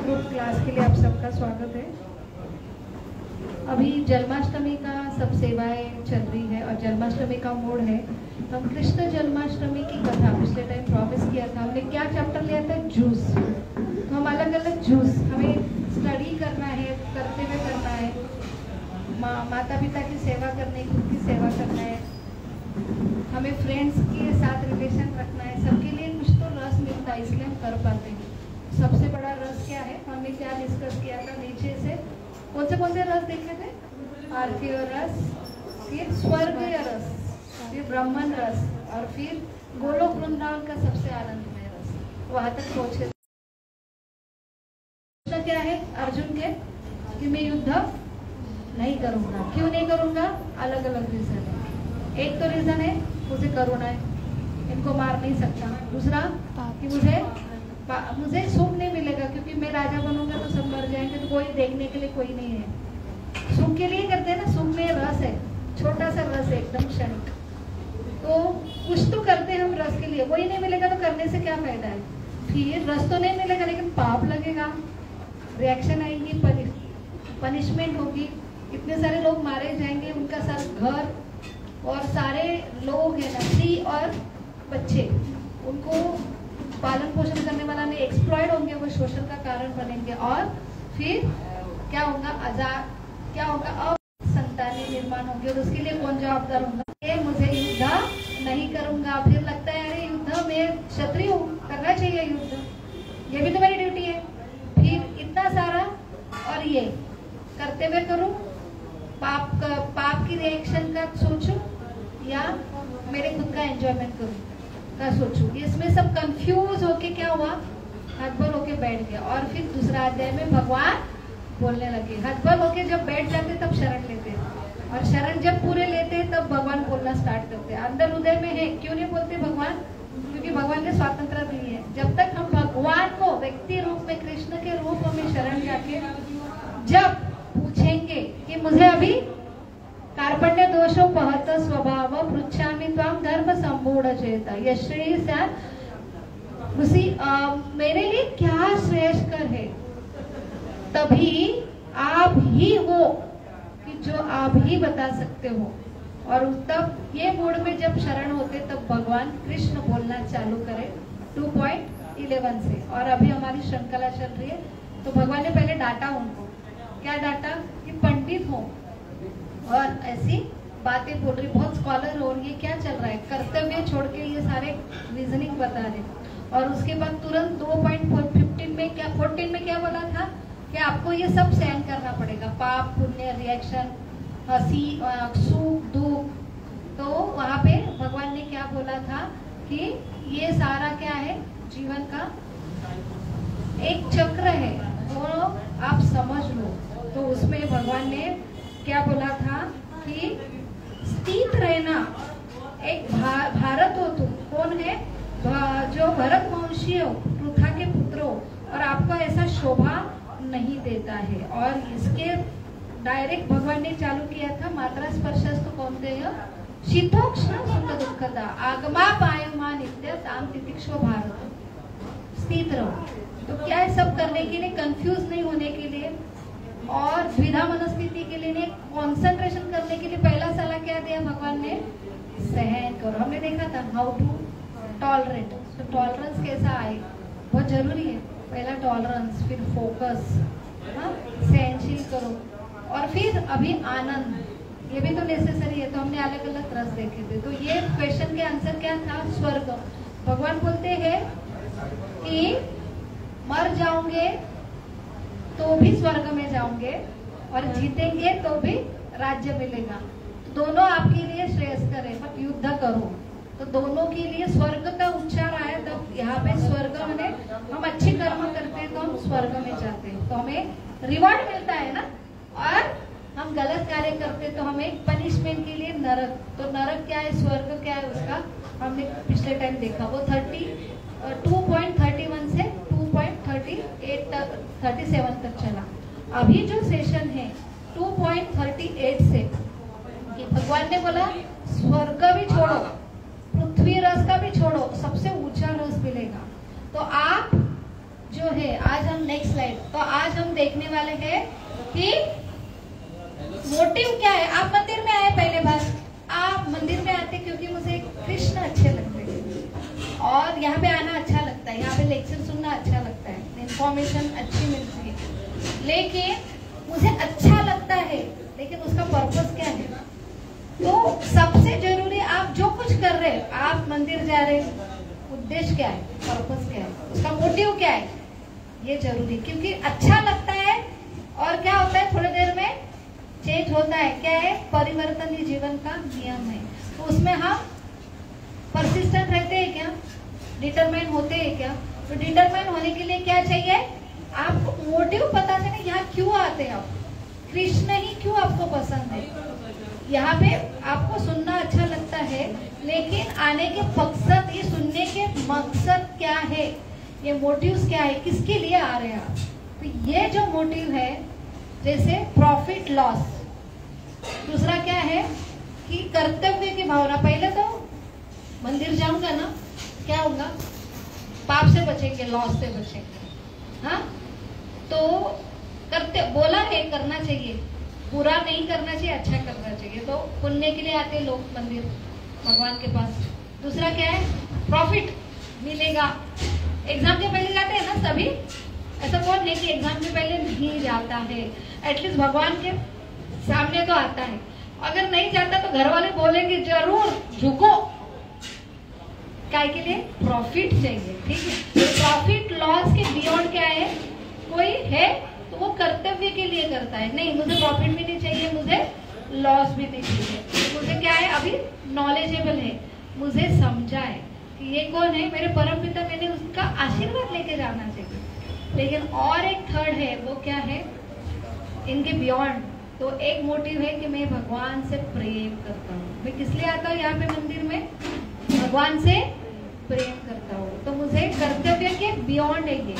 Group class के लिए आप सबका स्वागत है। अभी जन्माष्टमी का सब सेवाएं चल रही है और जन्माष्टमी का मोड है। हम कृष्ण जन्माष्टमी की कथा पिछले टाइम प्रॉमिस किया था। हमने क्या चैप्टर लिया था? जूस। तो हम अलग अलग जूस हमें स्टडी करना है, करते हुए करना है। माता पिता की सेवा करनी, खुद की सेवा करना है, हमें फ्रेंड्स के साथ रिलेशन रखना है। सबके लिए कुछ तो रस मिलता है, इसलिए हम कर पाते हैं। सबसे बड़ा रस क्या है? हमने क्या डिस्कस किया था नीचे से? कौन से रस देखे थे? पार्थिव रस, फिर स्वर्गीय रस, फिर ब्राह्मण रस और फिर गोलोक वृंदावन का सबसे आनंदमय रस। वहां तक पहुंचे। क्या है अर्जुन के कि मैं युद्ध नहीं करूंगा। क्यों नहीं करूंगा? अलग अलग रीजन है। एक तो रीजन है मुझे करुणा है, इनको मार नहीं सकता। दूसरा कि मुझे सुख नहीं मिलेगा, क्योंकि मैं राजा बनूंगा तो सब मर जाएंगे, तो कोई देखने के लिए कोई नहीं है। सुख के लिए करते हैं ना, सुख में रस है, छोटा सा रस है, एकदम क्षणिक। तो कुछ तो करते हैं हम रस के लिए, वही नहीं मिलेगा तो करने से क्या फायदा है? फिर रस तो नहीं मिलेगा लेकिन पाप लगेगा, रिएक्शन आएंगी, पनिशमेंट होगी, इतने सारे लोग मारे जाएंगे, उनका सारा घर और सारे लोग है ना, स्त्री और बच्चे, उनको पालन पोषण करने वाला नहीं, एक्सप्लॉयड होंगे, वो शोषण का कारण बनेंगे। और फिर क्या होगा? क्या होगा? अब संतानें निर्माण होंगे और उसके लिए कौन जवाबदार होगा? ये मुझे युद्ध नहीं करूंगा। फिर लगता है अरे युद्ध में क्षत्रिय हूँ, करना चाहिए युद्ध, ये भी तो मेरी ड्यूटी है। फिर इतना सारा और ये करते हुए करूं, पाप की रिएक्शन का सोचूं या मेरे खुद का एंजॉयमेंट करूं का सोचूं। इसमें सब कंफ्यूज होके क्या हुआ? हतबल होके बैठ गया। और फिर दूसरा अध्याय में भगवान बोलने लगे। हतबल होके जब बैठ जाते तब शरण लेते हैं, और शरण जब पूरे लेते हैं तब भगवान बोलना स्टार्ट करते हैं। अंदर हृदय में है, क्यों नहीं बोलते भगवान? क्योंकि भगवान ने स्वतंत्रता दी है। जब तक हम भगवान को व्यक्ति रूप में, कृष्ण के रूप में शरण जाके जब पूछेंगे कि मुझे अभी कार्पण्य दोषो पहत स्वभाव पृच्छामि त्वां धर्म सम्मूढ़ चेता यश्रेय उसी मेरे लिए क्या श्रेयस्कर है, तभी आप ही हो कि जो आप ही बता सकते हो। और तब ये मोड में जब शरण होते तब भगवान कृष्ण बोलना चालू करे 2.11 से। और अभी हमारी श्रृंखला चल रही है। तो भगवान ने पहले डांटा उनको। क्या डांटा? कि पंडित हो और ऐसी बातें बोल रही, बहुत स्कॉलर हो, और ये क्या चल रहा है? कर्तव्य छोड़ के ये सारे रीजनिंग बता रहे। और उसके बाद तुरंत 2.14 में क्या बोला था? कि आपको ये सब सहन करना पड़ेगा, पाप पुण्य, रिएक्शन, हंसी, सुख दुख। तो वहां पे भगवान ने क्या बोला था कि ये सारा क्या है? जीवन का एक चक्र है, वो आप समझ लो। तो उसमें भगवान ने क्या बोला था कि स्थित रहना। एक भारत हो, तुम कौन है? जो भरत वंशी हो, पृथा के पुत्र हो, और आपको ऐसा शोभा नहीं देता है। और इसके डायरेक्ट भगवान ने चालू किया था मात्रा स्पर्शस्तु कौन्तेय शीतोष्ण सुख दुखदा आगमा पायमा नित्य ताम तितिक्षो भारत। स्थित रहो। तो क्या है? सब करने के लिए, कंफ्यूज नहीं होने के लिए और द्विधा मनस्थिति के लिए, कंसंट्रेशन करने के लिए पहला सलाह क्या दिया भगवान ने? सहन करो। हमने देखा था हाउ टू टॉलरेट। तो टॉलरेंस कैसा आए? बहुत जरूरी है। पहला टॉलरेंस, फिर फोकस, सहनशील करो, और फिर अभी आनंद, ये भी तो नेसेसरी है। तो हमने अलग अलग रस देखे थे। तो ये क्वेश्चन के आंसर क्या था? स्वर्ग। भगवान बोलते हैं कि मर जाओगे तो भी स्वर्ग में जाओगे और जीतेंगे तो भी राज्य मिलेगा। दोनों आपके लिए श्रेयस्कर है, बट युद्ध करो। तो दोनों के लिए स्वर्ग का उच्चार आया। तब यहाँ पे स्वर्ग में हम अच्छे कर्म करते हैं तो हम स्वर्ग में जाते हैं, तो हमें रिवॉर्ड मिलता है ना। और हम गलत कार्य करते तो हमें पनिशमेंट के लिए नरक। तो नरक क्या है, स्वर्ग क्या है, उसका हमने पिछले टाइम देखा। वो 2.31 से 2.37 तक चला। अभी जो सेशन है 2.38 से कि भगवान ने बोला स्वर्ग भी छोड़ो, पृथ्वी रस का भी छोड़ो, सबसे ऊंचा रस मिलेगा। तो आप जो है आज हम नेक्स्ट स्लाइड, तो आज हम देखने वाले हैं कि मोटिव क्या है। आप मंदिर में आए, पहले बात आप मंदिर में आते क्योंकि मुझे कृष्ण अच्छे लगते हैं और यहाँ पे आना अच्छा लगता है, यहाँ पे लेक्चर सुनना अच्छा लगता है, इंफॉर्मेशन अच्छी मिलती है, लेकिन मुझे अच्छा लगता है, लेकिन उसका पर्पस क्या है। तो सबसे जरूरी आप जो कुछ कर रहे हैं, आप मंदिर जा रहे हैं, उद्देश्य क्या है, पर्पस क्या है, उसका मोटिव क्या है, ये जरूरी, क्योंकि अच्छा लगता है और क्या होता है थोड़ी देर में चेंज होता है। क्या है, परिवर्तन ही जीवन का नियम है। तो उसमें हम परसिस्टेंट रहते हैं क्या, डिटरमाइन होते हैं क्या। तो डिटरमाइन होने के लिए क्या चाहिए, आपको मोटिव पता चले, यहाँ क्यों आते हैं आप, कृष्ण ही क्यों आपको पसंद है। यहाँ पे आपको सुनना अच्छा लगता है, लेकिन आने के मकसद, ये सुनने के मकसद क्या है, ये मोटिव्स क्या है, किसके लिए आ रहे हैं आप। तो ये जो मोटिव है, जैसे प्रॉफिट लॉस, दूसरा क्या है कि कर्तव्य की भावना। पहले तो मंदिर जाऊंगा ना, क्या होगा, पाप से बचेंगे, लॉस से बचेंगे। हाँ, तो करते बोला है करना चाहिए, बुरा नहीं करना चाहिए, अच्छा करना चाहिए। तो पुण्य के लिए आते लोग मंदिर भगवान के पास। दूसरा क्या है, प्रॉफिट मिलेगा। एग्जाम के पहले जाते हैं ना सभी, ऐसा कौन नहीं कि एग्जाम के पहले नहीं जाता है, एटलीस्ट भगवान के सामने तो आता है। अगर नहीं जाता तो घर वाले बोलेंगे जरूर झुको, काय के लिए, प्रॉफिट चाहिए, ठीक है। तो प्रॉफिट लॉस के बियॉन्ड क्या है, कोई है तो वो कर्तव्य के लिए करता है, नहीं मुझे प्रॉफिट भी नहीं चाहिए, मुझे लॉस भी नहीं चाहिए, मुझे क्या है, अभी नॉलेजेबल है, मुझे समझा है कि ये कौन है, मेरे परम पिता, मैंने उसका आशीर्वाद लेके जाना चाहिए। लेकिन और एक थर्ड है, वो क्या है, इनके बियॉन्ड। तो एक मोटिव है कि मैं भगवान से प्रेम करता हूँ। मैं किस लिए आता हूँ यहाँ पे मंदिर में, भगवान से प्रेम करता हूँ। तो मुझे कर्तव्य के बियॉन्ड है ये।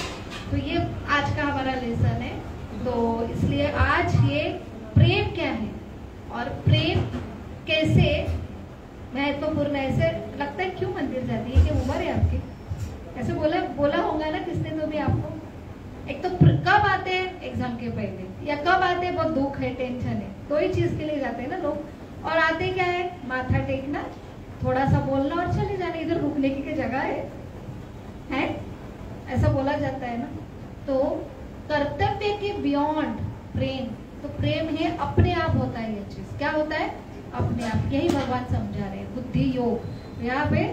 तो ये आज का हमारा लेसन है। तो इसलिए आज ये प्रेम क्या है और प्रेम कैसे महत्वपूर्ण है। ऐसे लगता है क्यों मंदिर जाती है, क्या उम्र है आपकी, ऐसे बोला होगा ना किसने तो भी आपको। एक तो कब आते हैं, एग्जाम के पहले, या कब आते हैं बहुत दुख है, टेंशन है, दो ही चीज के लिए जाते हैं ना लोग। और आते क्या है, माथा टेकना, थोड़ा सा बोलना और चले जाने, इधर रुकने की जगह है ऐसा बोला जाता है ना। तो कर्तव्य के बियॉन्ड प्रेम, तो प्रेम है अपने आप होता है, ये चीज क्या होता है, अपने आप। यही भगवान समझा रहे हैं, बुद्धि योग। यहाँ पे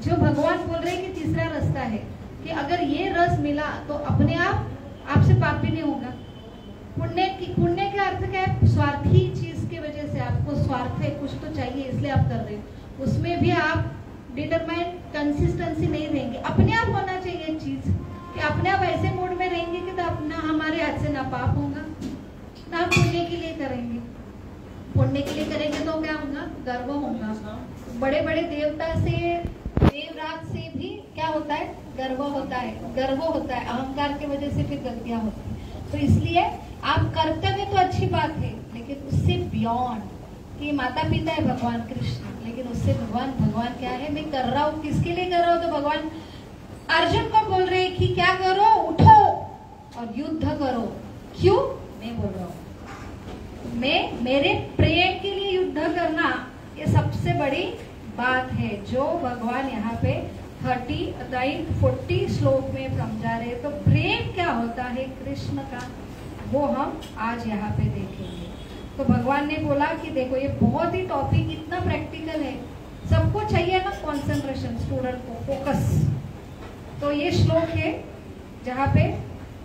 जो भगवान बोल रहे हैं कि तीसरा रास्ता है कि अगर ये रस मिला तो अपने आप आपसे पाप भी नहीं होगा। पुण्य का अर्थ क्या है, स्वार्थी चीज की वजह से आपको स्वार्थ है, कुछ तो चाहिए इसलिए आप कर रहे हो, उसमें भी आप डिटरमाइन कंसिस्टेंसी नहीं रहेंगे। अपने आप होना चाहिए चीज कि अपने आप ऐसे मूड में रहेंगे कि तो अपना हमारे हाथ से ना पाप होगा ना पुण्य के लिए करेंगे। पुण्य के लिए करेंगे तो क्या होगा, गर्व होगा। बड़े बड़े देवता से, देवराज से भी क्या होता है, गर्व होता है, गर्व होता है, अहंकार की वजह से फिर गलतियां होती है। तो इसलिए आप कर्तव्य तो अच्छी बात है, लेकिन उससे बियॉन्ड कि माता पिता है भगवान कृष्ण, लेकिन उससे भगवान क्या है, मैं कर रहा हूँ किसके लिए कर रहा हूँ। तो भगवान अर्जुन को बोल रहे हैं कि क्या करो, उठो और युद्ध करो। क्यों, मैं बोल रहा हूँ, मैं मेरे प्रेम के लिए युद्ध करना, ये सबसे बड़ी बात है जो भगवान यहाँ पे 40 श्लोक में समझा रहे। तो प्रेम क्या होता है कृष्ण का, वो हम आज यहाँ पे देखेंगे। तो भगवान ने बोला कि देखो ये बहुत ही टॉपिक इतना प्रैक्टिकल है, सबको चाहिए ना कंसंट्रेशन, स्टूडेंट को फोकस। तो ये श्लोक है जहाँ पे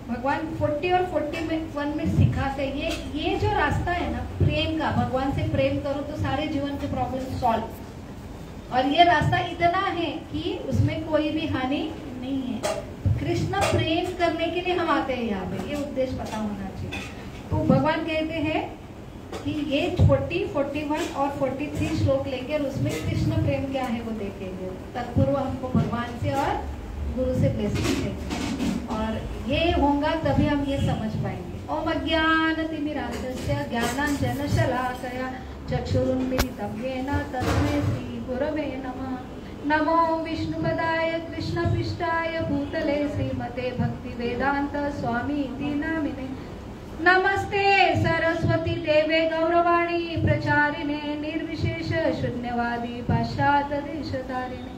भगवान 40 और 41 में सिखाते हैं ये जो रास्ता है ना प्रेम का, भगवान से प्रेम करो तो सारे जीवन के प्रॉब्लम सॉल्व। और ये रास्ता इतना है कि उसमें कोई भी हानि नहीं है। कृष्ण प्रेम करने के लिए हम आते हैं यहाँ पे, ये उद्देश्य पता होना चाहिए। तो भगवान कहते हैं कि ये 40, 41 और 43 श्लोक लेकर उसमें कृष्ण प्रेम क्या है वो देखेंगे। तत्पूर्व हमको भगवान से और गुरु से ब्लेसिंग चाहिए, और ये होगा तभी हम ये समझ पाएंगे। ओम अज्ञानतिमिरान्धस्य ज्ञानाञ्जनशलाकया चक्षुरुन्मीलितं येन तस्मै श्री गुरवे नमः। नमो विष्णुपदाय कृष्णपृष्ठाय भूतले श्रीमते भक्तिवेदांत स्वामी इति नामिने। नमस्ते सरस्वती देवे गौरवाणी प्रचारिणे निर्विशेष शून्यवादी पाश्चात्य देशतारिणे।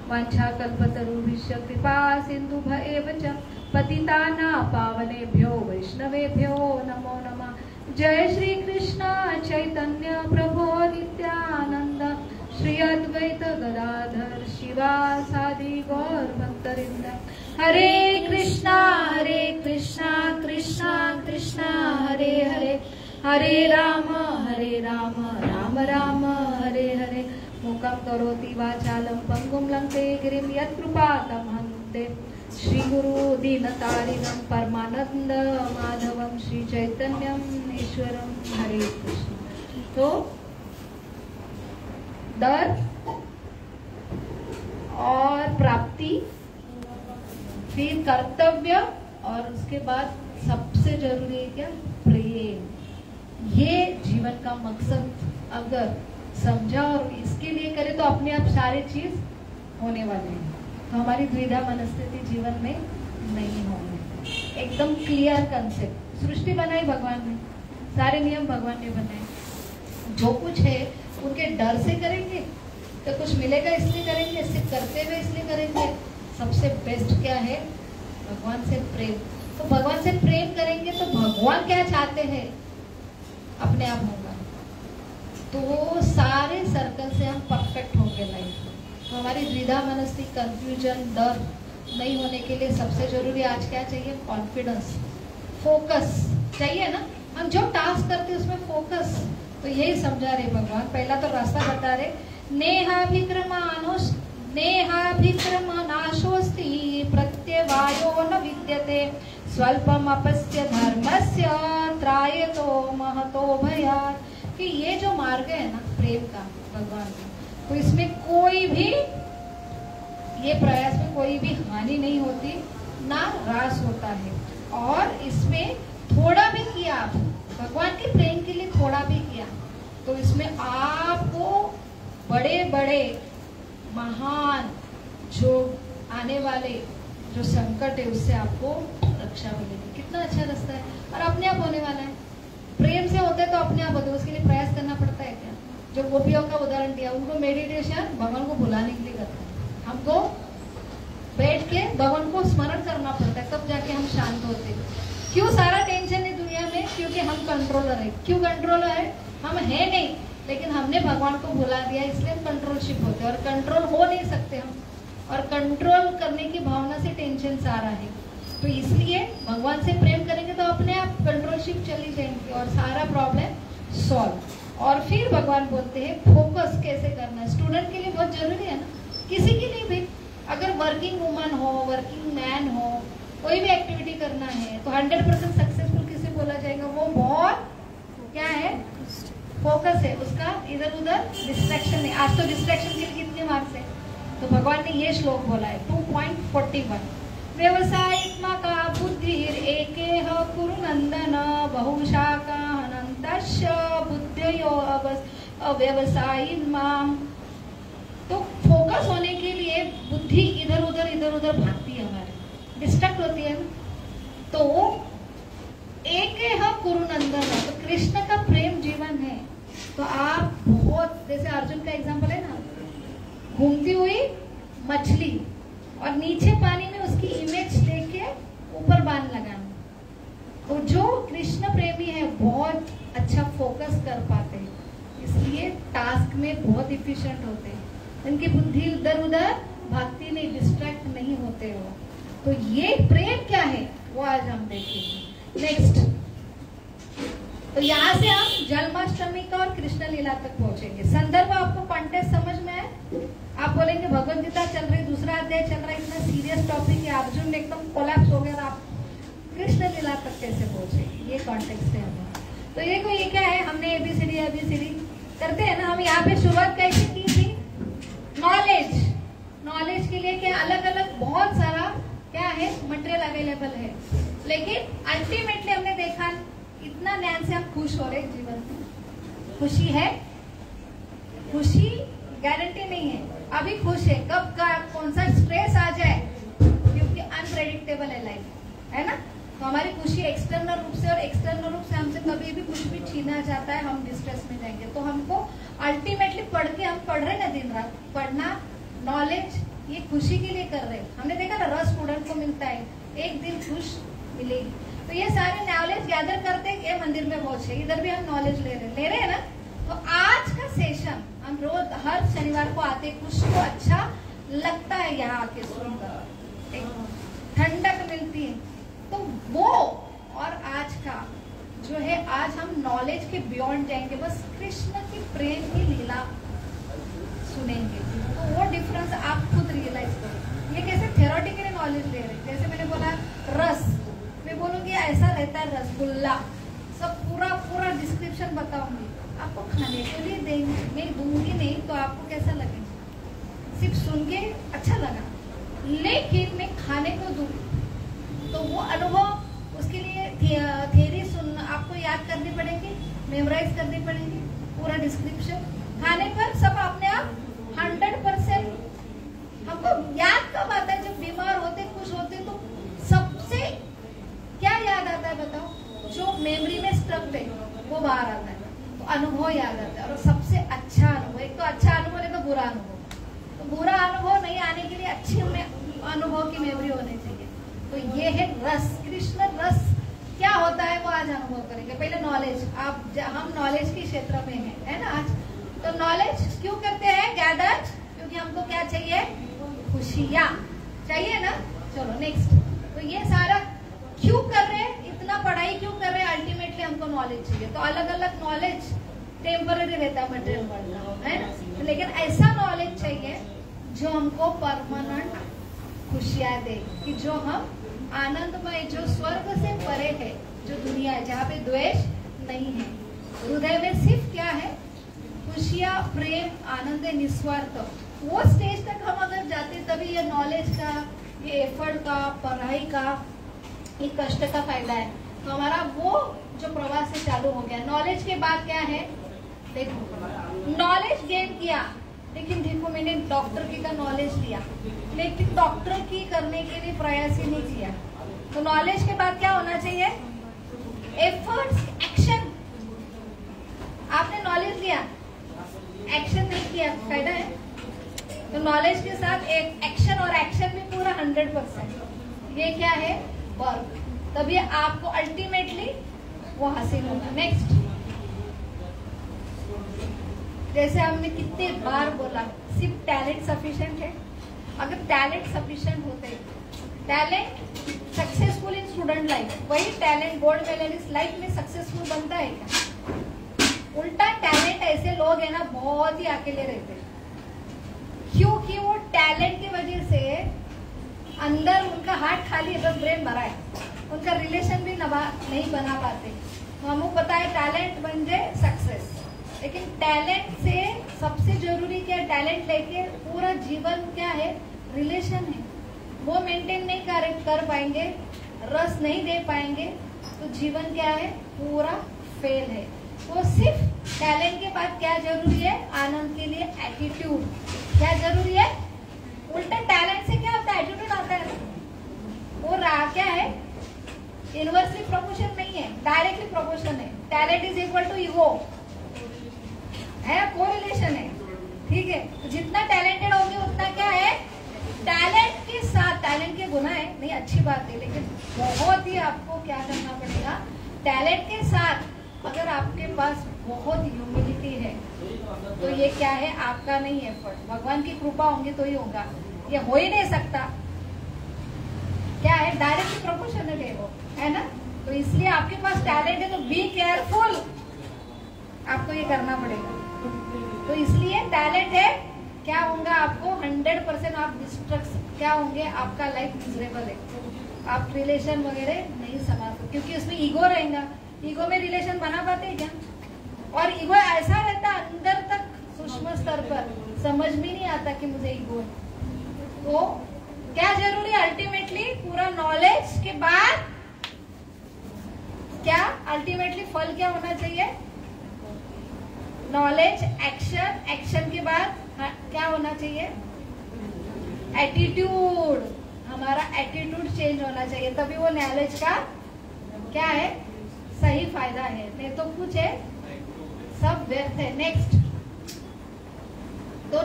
वाञ्छाकल्पतरुभ्यश्च कृपा सिन्धुभ्येव च पतितानां पावनेभ्यो वैष्णवेभ्यो नमो नमः। जय श्री कृष्ण चैतन्य प्रभो नित्यानंद श्री अद्वैत गदाधर शिवासादि गौर भक्तवृंद। हरे कृष्णा कृष्णा कृष्णा हरे हरे, हरे राम राम राम हरे हरे। मूकं करोति वाचालं पंगुं लंघते गिरिं यत्कृपातमहं श्री गुरु दीनतारिणं परमानंद माधवं श्री चैतन्यम ईश्वरम। हरे कृष्ण। तो डर और प्राप्ति, फिर कर्तव्य, और उसके बाद सबसे जरूरी है क्या? प्रेम। ये जीवन का मकसद अगर समझा और इसके लिए करे तो अपने आप सारी चीज होने वाली है। तो हमारी द्विधा मनस्थिति जीवन में नहीं होगी। एकदम क्लियर कंसेप्ट। सृष्टि बनाई भगवान ने, सारे नियम भगवान ने बनाए। जो कुछ है उनके डर से करेंगे तो कुछ मिलेगा इसलिए करेंगे, इससे करते हुए इसलिए करेंगे। सबसे बेस्ट क्या है? भगवान से प्रेम। तो भगवान से प्रेम करेंगे तो भगवान क्या चाहते हैं अपने आप होगा। तो सारे सर्कल से हम परफेक्ट होंगे लाइफ। तो हमारी द्विधा मनस्थिति, कंफ्यूजन, डर नहीं होने के लिए सबसे जरूरी आज क्या चाहिए? कॉन्फिडेंस, फोकस चाहिए ना। हम जो टास्क करते हैं उसमें फोकस। तो यही समझा रहे भगवान। पहला तो रास्ता बता रहे, नेहाभिक्रमनाशोस्ति प्रत्यवायो न विद्यते स्वल्पमपस्य धर्मस्य त्रायतो महतो भयात्। कि ये जो मार्ग है ना प्रेम का भगवान का, तो इसमें कोई भी, ये प्रयास में कोई भी हानि नहीं होती, ना रास होता है। और इसमें थोड़ा भी किया आप भगवान के प्रेम के लिए, थोड़ा भी किया तो इसमें आपको बड़े बड़े महान जो आने वाले जो संकट है उससे आपको रक्षा मिलेगी। कितना अच्छा रास्ता है और अपने आप होने वाला है। प्रेम से होते तो अपने आप होते, उसके लिए प्रयास करना पड़ता है क्या? जो गोपियों का उदाहरण दिया, उनको मेडिटेशन भगवान को भुलाने के लिए करता है। हमको बैठ के भगवान को स्मरण करना पड़ता है, तब जाके हम शांत होते हैं। क्यों सारा टेंशन है दुनिया में? क्योंकि हम कंट्रोलर है। क्यों कंट्रोलर है? हम है नहीं, लेकिन हमने भगवान को भुला दिया, इसलिए हम कंट्रोलशिप होते हैं और कंट्रोल हो नहीं सकते हम। और कंट्रोल करने की भावना से टेंशन सारा है। तो इसलिए भगवान से प्रेम करेंगे तो अपने आप कंट्रोलशिप चली जाएंगी और सारा प्रॉब्लम सॉल्व। और फिर भगवान बोलते हैं फोकस कैसे करना है। स्टूडेंट के लिए बहुत जरूरी है ना, किसी के लिए भी। अगर वर्किंग वुमन हो, वर्किंग मैन हो, कोई भी एक्टिविटी करना है तो 100% सक्सेसफुल किसे बोला जाएगा? वो बहुत क्या है? फोकस है उसका, इधर उधर डिस्ट्रैक्शन नहीं। आज तो डिस्ट्रैक्शन के लिए कितने मार्क्स है? तो भगवान ने ये श्लोक बोला है 2.41, व्यवसायित्मका बुद्धिर एकेह कुरु नंदन बहुशाखा अनंतस्य बुद्धयो अव्यवसायिन्माम। तो फोकस होने के लिए बुद्धि इधर उधर भागती है, हमारी डिस्ट्रैक्ट होती है। तो एकेह कुरु नंदन, तो कृष्ण का प्रेम जीवन है। तो आप बहुत, जैसे अर्जुन का एग्जाम्पल है ना, घूमती हुई मछली और नीचे पानी में उसकी इमेज लेके ऊपर बांध लगाना। तो जो कृष्ण प्रेमी है बहुत अच्छा फोकस कर पाते हैं, इसलिए टास्क में बहुत इफिशिएंट होते हैं। इनकी बुद्धि इधर उधर भागती नहीं, डिस्ट्रैक्ट नहीं होते हो। तो ये प्रेम क्या है वो आज हम देखेंगे। नेक्स्ट, तो यहाँ से हम जन्माष्टमी का और कृष्ण लीला तक पहुंचेंगे। संदर्भ आपको कॉन्टेक्स्ट समझ में है? आप बोलेंगे भगवद गीता चल रही, दूसरा अध्याय चल रहा है, इतना सीरियस टॉपिक है, अर्जुन एकदम कोलैप्स हो गया, आप कृष्ण लीला तक कैसे पहुंचे? ये कॉन्टेक्स्ट है हमारा। तो ये क्या है, हमने एबीसीडी करते हैं ना। हम यहाँ पे शुरुआत कैसे की थी? नॉलेज के लिए क्या अलग अलग बहुत सारा क्या है मटेरियल अवेलेबल है, लेकिन अल्टीमेटली हमने देखा इतना ज्ञान से हम खुश हो रहे जीवन में। खुशी है? खुशी गारंटी नहीं है, अभी खुश है, कब का कौन सा स्ट्रेस आ जाए, क्योंकि अनप्रेडिक्टेबल है लाइफ, है ना। तो हमारी खुशी एक्सटर्नल रूप से, और एक्सटर्नल रूप से हमसे कभी भी कुछ भी छीना जाता है, हम डिस्ट्रेस में जाएंगे। तो हमको अल्टीमेटली पढ़ के, हम पढ़ रहे ना दिन रात, पढ़ना नॉलेज ये खुशी के लिए कर रहे हैं। हमने देखा ना रस स्टूडेंट को मिलता है, एक दिन खुश मिलेगी। तो ये सारे नॉलेज गैदर करते हैं, मंदिर में पहुंचे, इधर भी हम नॉलेज ले रहे हैं ना। तो आज का सेशन हम रोज हर शनिवार को आते, कुछ तो अच्छा लगता है यहाँ आके सुनकर, ठंडक मिलती है। तो वो और आज का जो है, आज हम नॉलेज के बियॉन्ड जाएंगे, बस कृष्ण की प्रेम की लीला सुनेंगे। तो वो डिफरेंस आप खुद रियलाइज करो। ये कैसे थ्योरेटिकली नॉलेज ले रहे हैं, जैसे मैंने बोला रस, मैं बोलूंगी ऐसा रहता है रसगुल्ला, सब पूरा डिस्क्रिप्शन बताऊंगी, आपको खाने के लिए देंगे, मैं दूंगी नहीं तो आपको कैसा लगेगा, सिर्फ सुन के अच्छा लगा, लेकिन मैं खाने को दूं तो वो अनुभव, उसके लिए थियरी सुनना, आपको याद करनी पड़ेगी, मेमोराइज करनी पड़ेगी, पूरा डिस्क्रिप्शन। खाने पर सब अपने आप 100% हमको याद कब आता है, जब बीमार होते, खुश होते, तो सबसे क्या याद आता है बताओ, जो मेमोरी में स्ट्रक है वो बाहर आता है, तो अनुभव याद आता है। और सबसे अच्छा अनुभव, एक तो अच्छा अनुभव नहीं तो बुरा अनुभव, तो बुरा अनुभव नहीं आने के लिए अच्छी अनुभव की मेमोरी होनी चाहिए। तो ये है रस, कृष्ण रस क्या होता है वो आज अनुभव करेंगे। पहले नॉलेज, हम नॉलेज के क्षेत्र में है ना आज। तो नॉलेज क्यों करते हैं गैदर, क्योंकि हमको क्या चाहिए, खुशियाँ चाहिए ना। चलो नेक्स्ट, तो ये सारा क्यों कर रहे हैं, इतना पढ़ाई क्यों कर रहे हैं, अल्टीमेटली हमको नॉलेज चाहिए। तो अलग अलग नॉलेज टेम्पररी रहता है मटेरियल वर्ल्ड का, है ना, लेकिन ऐसा नॉलेज चाहिए जो हमको परमानेंट खुशियाँ दे, कि जो हम आनंदमय, जो स्वर्ग से परे है, जो दुनिया है जहाँ पे द्वेष नहीं है, हृदय में सिर्फ क्या है, खुशियाँ, प्रेम, आनंद, निस्वार्थ। वो स्टेज तक हम अगर जाते, तभी ये नॉलेज का, ये एफर्ट का, पढ़ाई का, ये कष्ट का फायदा है। तो हमारा वो जो प्रवास से चालू हो गया। नॉलेज के बाद क्या है, देखो नॉलेज गेन किया, लेकिन देखो मैंने डॉक्टर की का नॉलेज लिया, लेकिन डॉक्टर की करने के लिए प्रयास ही नहीं किया। तो नॉलेज के बाद क्या होना चाहिए, एफर्ट्स, एक्शन। आपने नॉलेज लिया, एक्शन नहीं किया, फायदा है। तो नॉलेज के साथ एक एक्शन, और एक्शन भी पूरा 100%। ये क्या है, वर्क, तभी आपको अल्टीमेटली वो हासिल होगा। नेक्स्ट, जैसे हमने कितने बार बोला, सिर्फ टैलेंट सफिशिएंट है। अगर टैलेंट सफिशिएंट होते, talent successful in student life, वही टैलेंट गोल्ड मेडलिस्ट लाइफ में सक्सेसफुल बनता है क्या? उल्टा टैलेंट ऐसे लोग है ना, बहुत ही अकेले रहते हैं, क्योंकि वो टैलेंट की वजह से अंदर उनका हार्ट खाली है, बस ब्रेन भरा है, उनका रिलेशन भी नहीं बना पाते। तो हमको पता है टैलेंट बन जाए सक्सेस, लेकिन टैलेंट से सबसे जरूरी क्या है, टैलेंट लेके पूरा जीवन क्या है, रिलेशन है, वो मेंटेन नहीं कर पाएंगे, रस नहीं दे पाएंगे, तो जीवन क्या है, पूरा फेल है। तो सिर्फ टैलेंट के बाद क्या जरूरी है, आनंद के लिए एटीट्यूड क्या जरूरी है। उल्टा टैलेंट से क्या होता है, एटीट्यूड आता है, वो क्या है, इनवर्सली प्रोपोर्शन नहीं है, डायरेक्टली प्रोपोर्शन है। Talent is equal to ego है, कोरिलेशन है, ठीक है। तो जितना टैलेंटेड होंगे उतना क्या है, टैलेंट के साथ, टैलेंट के गुना है नहीं, अच्छी बात है, लेकिन बहुत ही आपको क्या करना पड़ेगा, टैलेंट के साथ अगर आपके पास बहुत ह्यूमिलिटी है, तो ये क्या है, आपका नहीं एफर्ट, भगवान की कृपा होंगी तो ही होगा, ये हो ही नहीं सकता। क्या है, डायरेक्टली प्रोपोर्शनल है वो, है ना। तो इसलिए आपके पास टैलेंट है तो बी केयरफुल, आपको ये करना पड़ेगा। तो इसलिए टैलेंट है, क्या होगा आपको 100% आप डिस्ट्रक्ट क्या होंगे, आपका लाइफ मिजरेबल है, आप रिलेशन वगैरह नहीं संभाल सकते, क्योंकि उसमें ईगो रहेगा। ईगो में रिलेशन बना पाते हैं क्या? और ईगो ऐसा रहता अंदर तक, सूक्ष्म स्तर पर समझ में नहीं आता कि मुझे ईगो है। तो क्या जरूरी है, अल्टीमेटली पूरा नॉलेज के बाद क्या, अल्टीमेटली फल क्या होना चाहिए, नॉलेज, एक्शन, एक्शन के बाद क्या होना चाहिए? एटीट्यूड, हमारा एटीट्यूड चेंज होना चाहिए, तभी वो नॉलेज का क्या है? सही फायदा है, नहीं तो कुछ है सब व्यर्थ है। नेक्स्ट, तो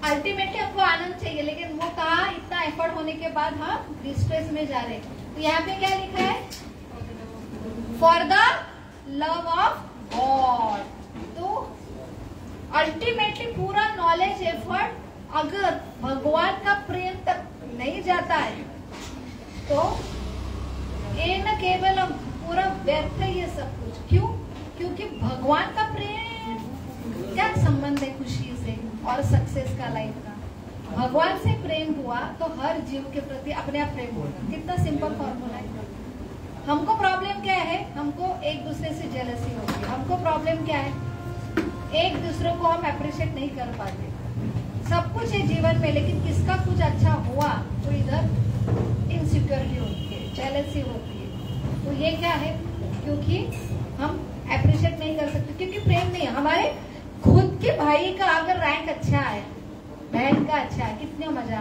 अल्टीमेटली हमको आनंद चाहिए, लेकिन वो कहा इतना एफर्ट होने के बाद हम डिस्ट्रेस में जा रहे हैं। तो यहाँ पे क्या लिखा है? For the love of God. तो अल्टीमेटली पूरा नॉलेज एफर्ट अगर भगवान का प्रेम तक नहीं जाता है तो ये न केवल पूरा व्यर्थ है ये सब कुछ। क्यों? क्योंकि भगवान का प्रेम क्या संबंध है खुशी से और सक्सेस का लाइफ का? भगवान से प्रेम हुआ तो हर जीव के प्रति अपने आप प्रेम होगा। कितना सिंपल फॉर्मूला है। हमको प्रॉब्लम क्या है? हमको एक दूसरे से जेलसी होती है। हमको प्रॉब्लम क्या है? एक दूसरे को हम अप्रिशिएट नहीं कर पाते। सब कुछ है जीवन में, लेकिन किसका कुछ अच्छा हुआ तो इधर इनसिक्योरिटी होती है, जेलसी होती है। तो ये क्या है? क्योंकि हम अप्रिशिएट नहीं कर सकते, क्योंकि प्रेम नहीं है। हमारे खुद के भाई का अगर रैंक अच्छा है, बहन का अच्छा है, कितना मजा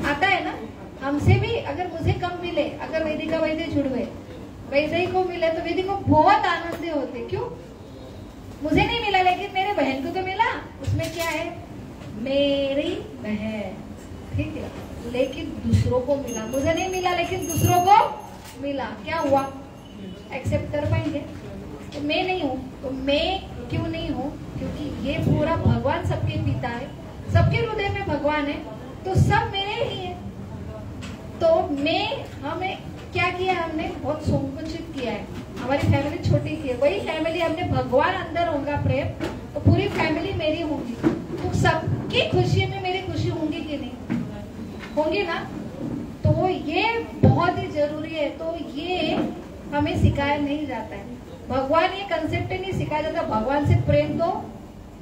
आता है ना। हमसे भी अगर मुझे कम मिले, अगर वेदिका वैद्य जुड़वे वैद्य को मिले तो वेदी को बहुत आनंद होते। क्यों? मुझे नहीं मिला लेकिन मेरे बहन को तो मिला। उसमें क्या है? मेरी बहन, ठीक है, लेकिन दूसरों को मिला। मुझे नहीं मिला लेकिन दूसरों को मिला। क्या हुआ? एक्सेप्ट कर पाएंगे? तो मैं नहीं हूँ, तो मैं क्यों नहीं हूँ? क्योंकि ये पूरा भगवान सबके पिता है, सबके हृदय में भगवान है, तो सब मेरे ही है। तो हमें क्या किया? हमने बहुत संकुचित किया है, हमारी फैमिली छोटी की है। वही फैमिली हमने भगवान अंदर होगा प्रेम, तो पूरी फैमिली मेरी होगी, तो सबकी खुशी में मेरी खुशी होंगी कि नहीं? होंगी ना। तो ये बहुत ही जरूरी है। तो ये हमें सिखाया नहीं जाता है। भगवान ये कंसेप्ट नहीं सिखाया जाता। भगवान से प्रेम तो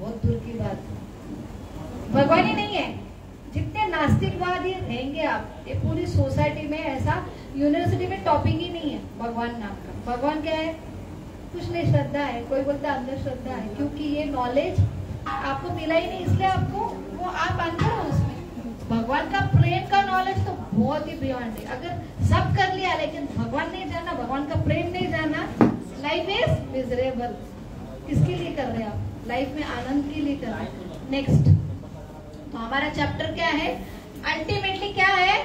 बहुत दूर की बात है, भगवान ही नहीं है। जितने नास्तिकवादी रहेंगे आप, ये पूरी सोसाइटी में ऐसा यूनिवर्सिटी में टॉपिक ही नहीं है भगवान नाम का। भगवान क्या है? कुछ नहीं, श्रद्धा है। कोई बोलता है अंदर श्रद्धा है, क्योंकि ये नॉलेज आपको मिला ही नहीं, इसलिए आपको वो आप अंदर हो उसमें। भगवान का प्रेम का नॉलेज तो बहुत ही बियॉन्ड है। अगर सब कर लिया लेकिन भगवान नहीं जाना, भगवान का प्रेम नहीं जाना, लाइफ इज मिजरेबल। किसके लिए कर रहे हैं आप? लाइफ में आनंद के लिए कर रहे हैं। नेक्स्ट, तो हमारा चैप्टर क्या है? अल्टीमेटली क्या है?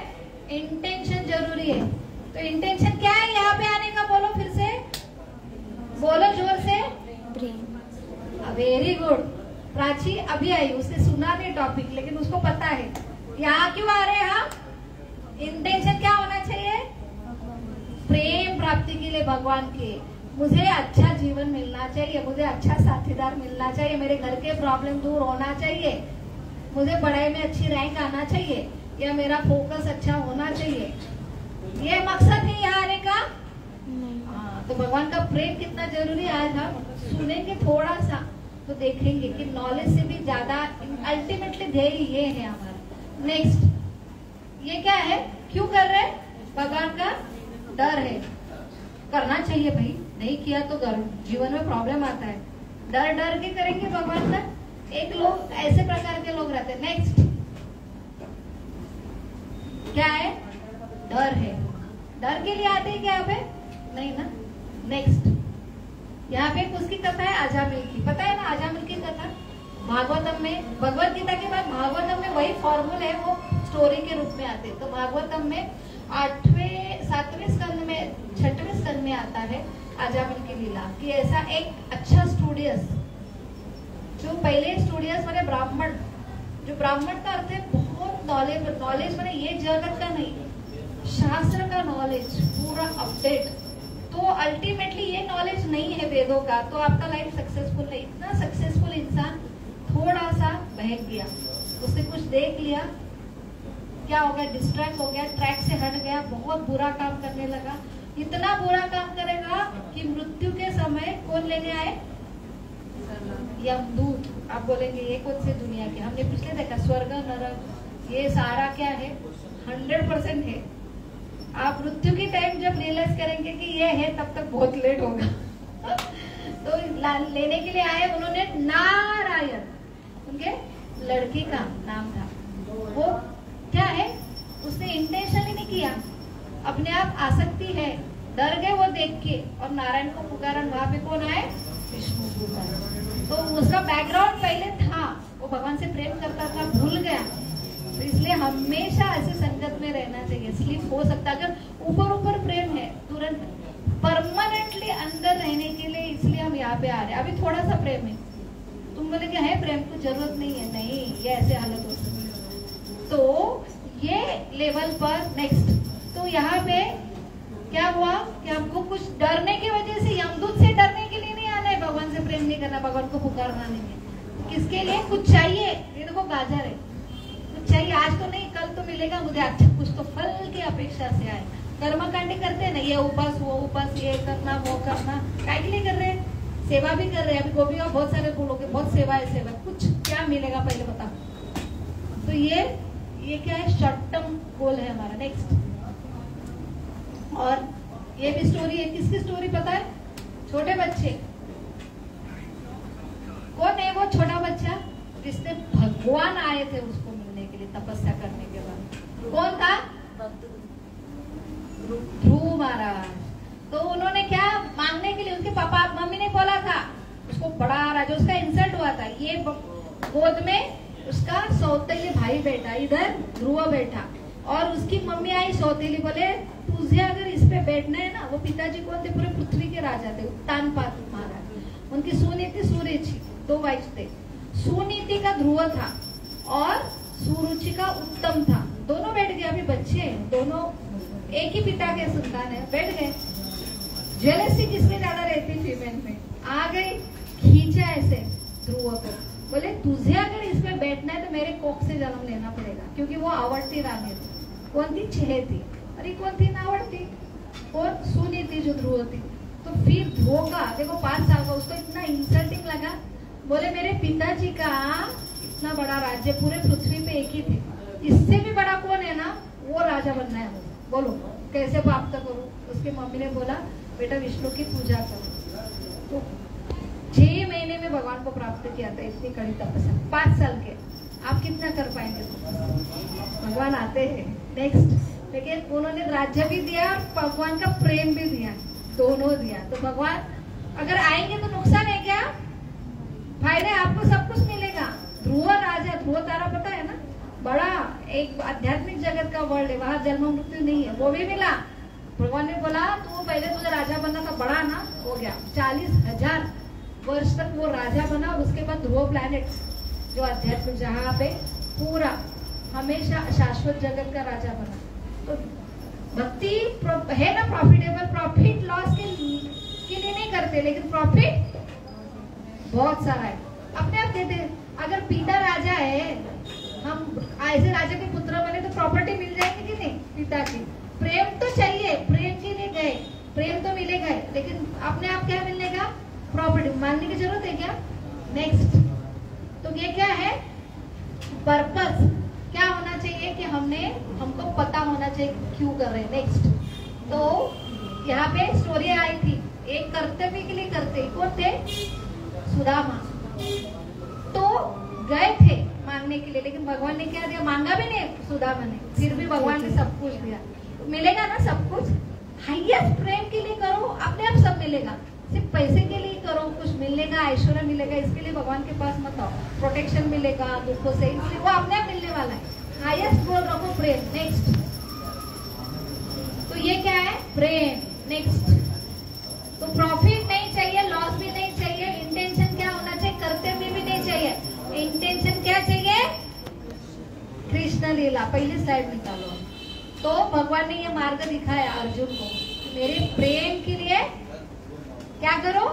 इंटेंशन जरूरी है। तो इंटेंशन क्या है यहाँ पे आने का? बोलो फिर से, बोलो जोर से। Very good. प्राची अभी आई, उसने सुना नहीं टॉपिक, लेकिन उसको पता है यहाँ क्यों आ रहे हैं हम। इंटेंशन क्या होना चाहिए? प्रेम प्राप्ति के लिए भगवान के। मुझे अच्छा जीवन मिलना चाहिए, मुझे अच्छा साथीदार मिलना चाहिए, मेरे घर के प्रॉब्लम दूर होना चाहिए, मुझे पढ़ाई में अच्छी रैंक आना चाहिए, या मेरा फोकस अच्छा होना चाहिए। ये मकसद है यहाँ आने का। तो भगवान का प्रेम कितना जरूरी है। आज हम सुनेंगे थोड़ा सा तो देखेंगे कि नॉलेज से भी ज्यादा अल्टीमेटली ध्येय ये है हमारा। नेक्स्ट, ये क्या है? क्यों कर रहे हैं? भगवान का डर है। करना चाहिए भाई, नहीं किया तो जीवन में प्रॉब्लम आता है। डर डर के करेंगे भगवान का। एक लोग ऐसे प्रकार के लोग रहते हैं। नेक्स्ट क्या है? डर है। डर के लिए आते हैं क्या यहाँ पे? नहीं ना। नेक्स्ट, यहाँ पे उसकी कथा है अजामिल की। पता है ना अजामिल की कथा? भागवतम में, भगवत गीता के बाद भागवतम में वही फॉर्मूला है, वो स्टोरी के रूप में आते। तो भागवतम में 7वें स्कंद में 6वें स्कंद में आता है अजामिल की लीला कि ऐसा एक अच्छा स्टूडियस, जो पहले स्टूडियस माने ब्राह्मण, जो ब्राह्मण का अर्थ है बहुत नॉलेज माने ये जगत का नहीं, शास्त्र का नॉलेज पूरा अपडेट। तो अल्टीमेटली ये नॉलेज नहीं है वेदों का, तो आपका लाइफ सक्सेसफुल नहीं। इतना सक्सेसफुल इंसान थोड़ा सा बहक गया, उसने कुछ देख लिया, क्या हो गया? डिस्ट्रैक्ट हो गया, ट्रैक से हट गया, बहुत बुरा काम करने लगा। इतना बुरा काम करेगा कि मृत्यु के समय कौन लेने आए? यमदूत। आप बोलेंगे ये कौन सी दुनिया के? हमने पिछले देखा स्वर्ग नरक, ये सारा क्या है? 100% है। आप मृत्यु की टाइम जब रियलाइज करेंगे कि ये है, तब तक बहुत लेट होगा। तो लेने के लिए आए उन्होंने नारायण, उनके लड़की का नाम था। वो क्या है, उसने इंटेंशनली नहीं किया, अपने आप आसक्ति है, डर गए वो देख के, और नारायण को पुकारा। वहां पे कौन आए? विष्णु पुकारा। तो उसका बैकग्राउंड पहले था, वो भगवान से प्रेम करता था, भूल गया। तो इसलिए हमेशा ऐसे संगत में रहना चाहिए। स्लिप हो सकता, अगर ऊपर ऊपर प्रेम है तुरंत परमानेंटली अंदर रहने के लिए, इसलिए हम यहाँ पे आ रहे हैं। अभी थोड़ा सा प्रेम है, तुम बोले कि है प्रेम को जरूरत नहीं है, नहीं, ये ऐसे हालत हो सकती है। तो ये लेवल पर नेक्स्ट, तो यहाँ पे क्या हुआ कि हमको कुछ डरने की वजह से, यमदूत से डरने के लिए नहीं आना है, भगवान से प्रेम नहीं करना, भगवान को पुकारना नहीं है। किसके लिए? कुछ चाहिए। ये देखो गाजर है, कुछ चाहिए, आज तो नहीं कल तो मिलेगा मुझे, अच्छा कुछ तो फल की अपेक्षा से आए। कर्मकांडी करते हैं ना, ये उपास वो उपास, ये करना वो करना, काय के लिए कर रहे हैं? सेवा भी कर रहे हैं। अभी गोभी और बहुत सारे बोलोगे बहुत सेवा है, सेवा कुछ क्या मिलेगा पहले बता। तो ये क्या है? शॉर्ट टर्म गोल है हमारा। नेक्स्ट, और ये भी स्टोरी है, किसकी स्टोरी पता है? छोटे बच्चे। कौन है वो छोटा बच्चा जिससे भगवान आए थे उसको मिलने के लिए तपस्या करने के बाद? कौन था? ध्रुव महाराज। तो उन्होंने क्या मांगने के लिए, उसके पापा मम्मी ने बोला था उसको बड़ा राजा, उसका इंसल्ट हुआ था, ये गोद में उसका सौतेली भाई बैठा, इधर ध्रुव बैठा, और उसकी मम्मी आई सौतेली, बोले तुझे अगर इस पे बैठना है ना, वो पिताजी कौन थे? पूरे पृथ्वी के राजा थे, उत्तानपाद महाराज। उनकी सुनीति सुरुचि, 2 वाइफ थे। सुनीति का ध्रुव था और सुरुचि का उत्तम था। दोनों बैठ गए, अभी बच्चे दोनों एक ही पिता के संतान है, बैठ गए। जेलसी किसमें ज्यादा रहती? फीमेल में। आ गई, खींचा ऐसे ध्रुव को, बोले तुझे अगर इसमें बैठना है तो मेरे कोख से जन्म लेना पड़ेगा, क्योंकि वो आवड़ती रानी थी। कौन थी? छह थी। अरे कौन थी ना आवड़ती? कौन? सुनीति जो ध्रुव थी। तो फिर ध्रुव का देखो 5 साल का, उसको इतना इंसल्टिंग लगा, बोले मेरे पिताजी का इतना बड़ा राज्य पूरे पृथ्वी पे एक ही थे, इससे भी बड़ा कौन है ना, वो राजा बनना है, बोलो कैसे प्राप्त करूं? उसकी मम्मी ने बोला बेटा विष्णु की पूजा करो। तो 6 महीने में भगवान को प्राप्त किया था, इतनी कड़ी तपस्या। 5 साल के, आप कितना कर पाएंगे? भगवान आते हैं। नेक्स्ट, लेकिन उन्होंने राज्य भी दिया, भगवान का प्रेम भी दिया, दोनों दिया। तो भगवान अगर आएंगे तो नुकसान है क्या? फायदे, आपको सब कुछ मिलेगा। ध्रुव राजा, ध्रुव तारा पता है ना, बड़ा एक आध्यात्मिक जगत का वर्ल्ड है, वहां जन्म मृत्यु नहीं है, वो भी मिला। भगवान ने बोला तू पहले तुझे राजा बनना था, बड़ा ना हो गया, 40,000 वर्ष तक वो राजा बना। और उसके बाद ध्रुव प्लैनेट जो आध्यात्मिक, जहाँ पे पूरा हमेशा शाश्वत जगत का राजा बना। तो भक्ति है ना प्रॉफिटेबल, प्रॉफिट लॉस के लिए नहीं करते, लेकिन प्रॉफिट बहुत सारा है, अपने आप देते। अगर पिता राजा है, हम ऐसे राजा के पुत्र बने तो प्रॉपर्टी मिल जाएगी कि नहीं? पिता की प्रेम तो चाहिए, प्रेम के लिए गए, प्रेम तो मिलेगा, लेकिन अपने आप क्या मिलेगा? प्रॉपर्टी। मानने की जरूरत है क्या? नेक्स्ट, तो ये क्या है? पर्पस क्या होना चाहिए कि हमको पता होना चाहिए क्यों कर रहे हैं। नेक्स्ट, तो यहाँ पे स्टोरी आई थी, एक कर्तव्य के लिए करते, कौन थे? सुदामा। तो गए थे मांगने के लिए, लेकिन भगवान ने क्या दिया? मांगा भी नहीं सुदामा ने, फिर भी भगवान ने सब कुछ दिया। मिलेगा ना सब कुछ? हाईएस्ट प्रेम के लिए करो, अपने आप सब मिलेगा। सिर्फ पैसे के लिए करो, कुछ मिलेगा, ऐश्वर्य मिलेगा, इसके लिए भगवान के पास मत आओ। प्रोटेक्शन मिलेगा दुखों से, इसलिए वो अपने आप मिलने वाला है। हाईएस्ट गोल रखो प्रेम। नेक्स्ट, तो ये क्या है? प्रेम। नेक्स्ट, तो प्रॉफिट नहीं चाहिए, लॉस भी नहीं चाहिए, इंटेंशन क्या होना चाहिए? कर्तव्य भी नहीं चाहिए, इंटेंशन क्या चाहिए? कृष्ण लीला। पहली स्लाइड निकालो। तो भगवान ने ये मार्ग दिखाया अर्जुन को, मेरे प्रेम के लिए क्या करो?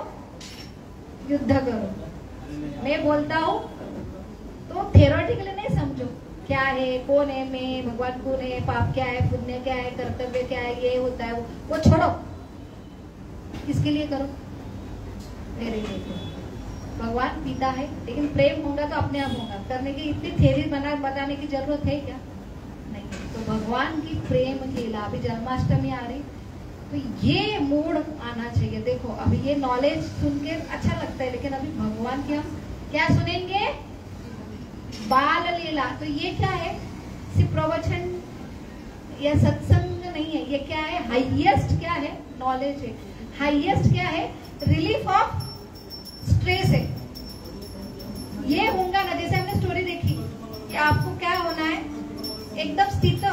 युद्ध करो। मैं बोलता हूँ तो थ्योरेटिकली नहीं समझो, क्या है, कौन है मैं, भगवान कौन है, पाप क्या है, पुण्य क्या है, कर्तव्य क्या है, ये होता है वो छोड़ो। किसके लिए करो? मेरे लिए करो। भगवान पिता है, लेकिन प्रेम होगा तो अपने आप होगा। करने की इतनी थ्योरी बताने की जरूरत है क्या? नहीं। तो भगवान की प्रेम लीला, अभी जन्माष्टमी आ रही, तो ये मूड आना चाहिए। देखो अभी ये नॉलेज सुन के अच्छा लगता है, लेकिन अभी भगवान की हम क्या सुनेंगे? बाल लीला। तो ये क्या है, सिर्फ प्रवचन या सत्संग नहीं है, ये क्या है, हाईएस्ट क्या है, नॉलेज है। हाईएस्ट क्या है, रिलीफ ऑफ स्ट्रेस है। ये होगा ना, जैसे हमने स्टोरी देखी कि आपको क्या होना है, एकदम स्थित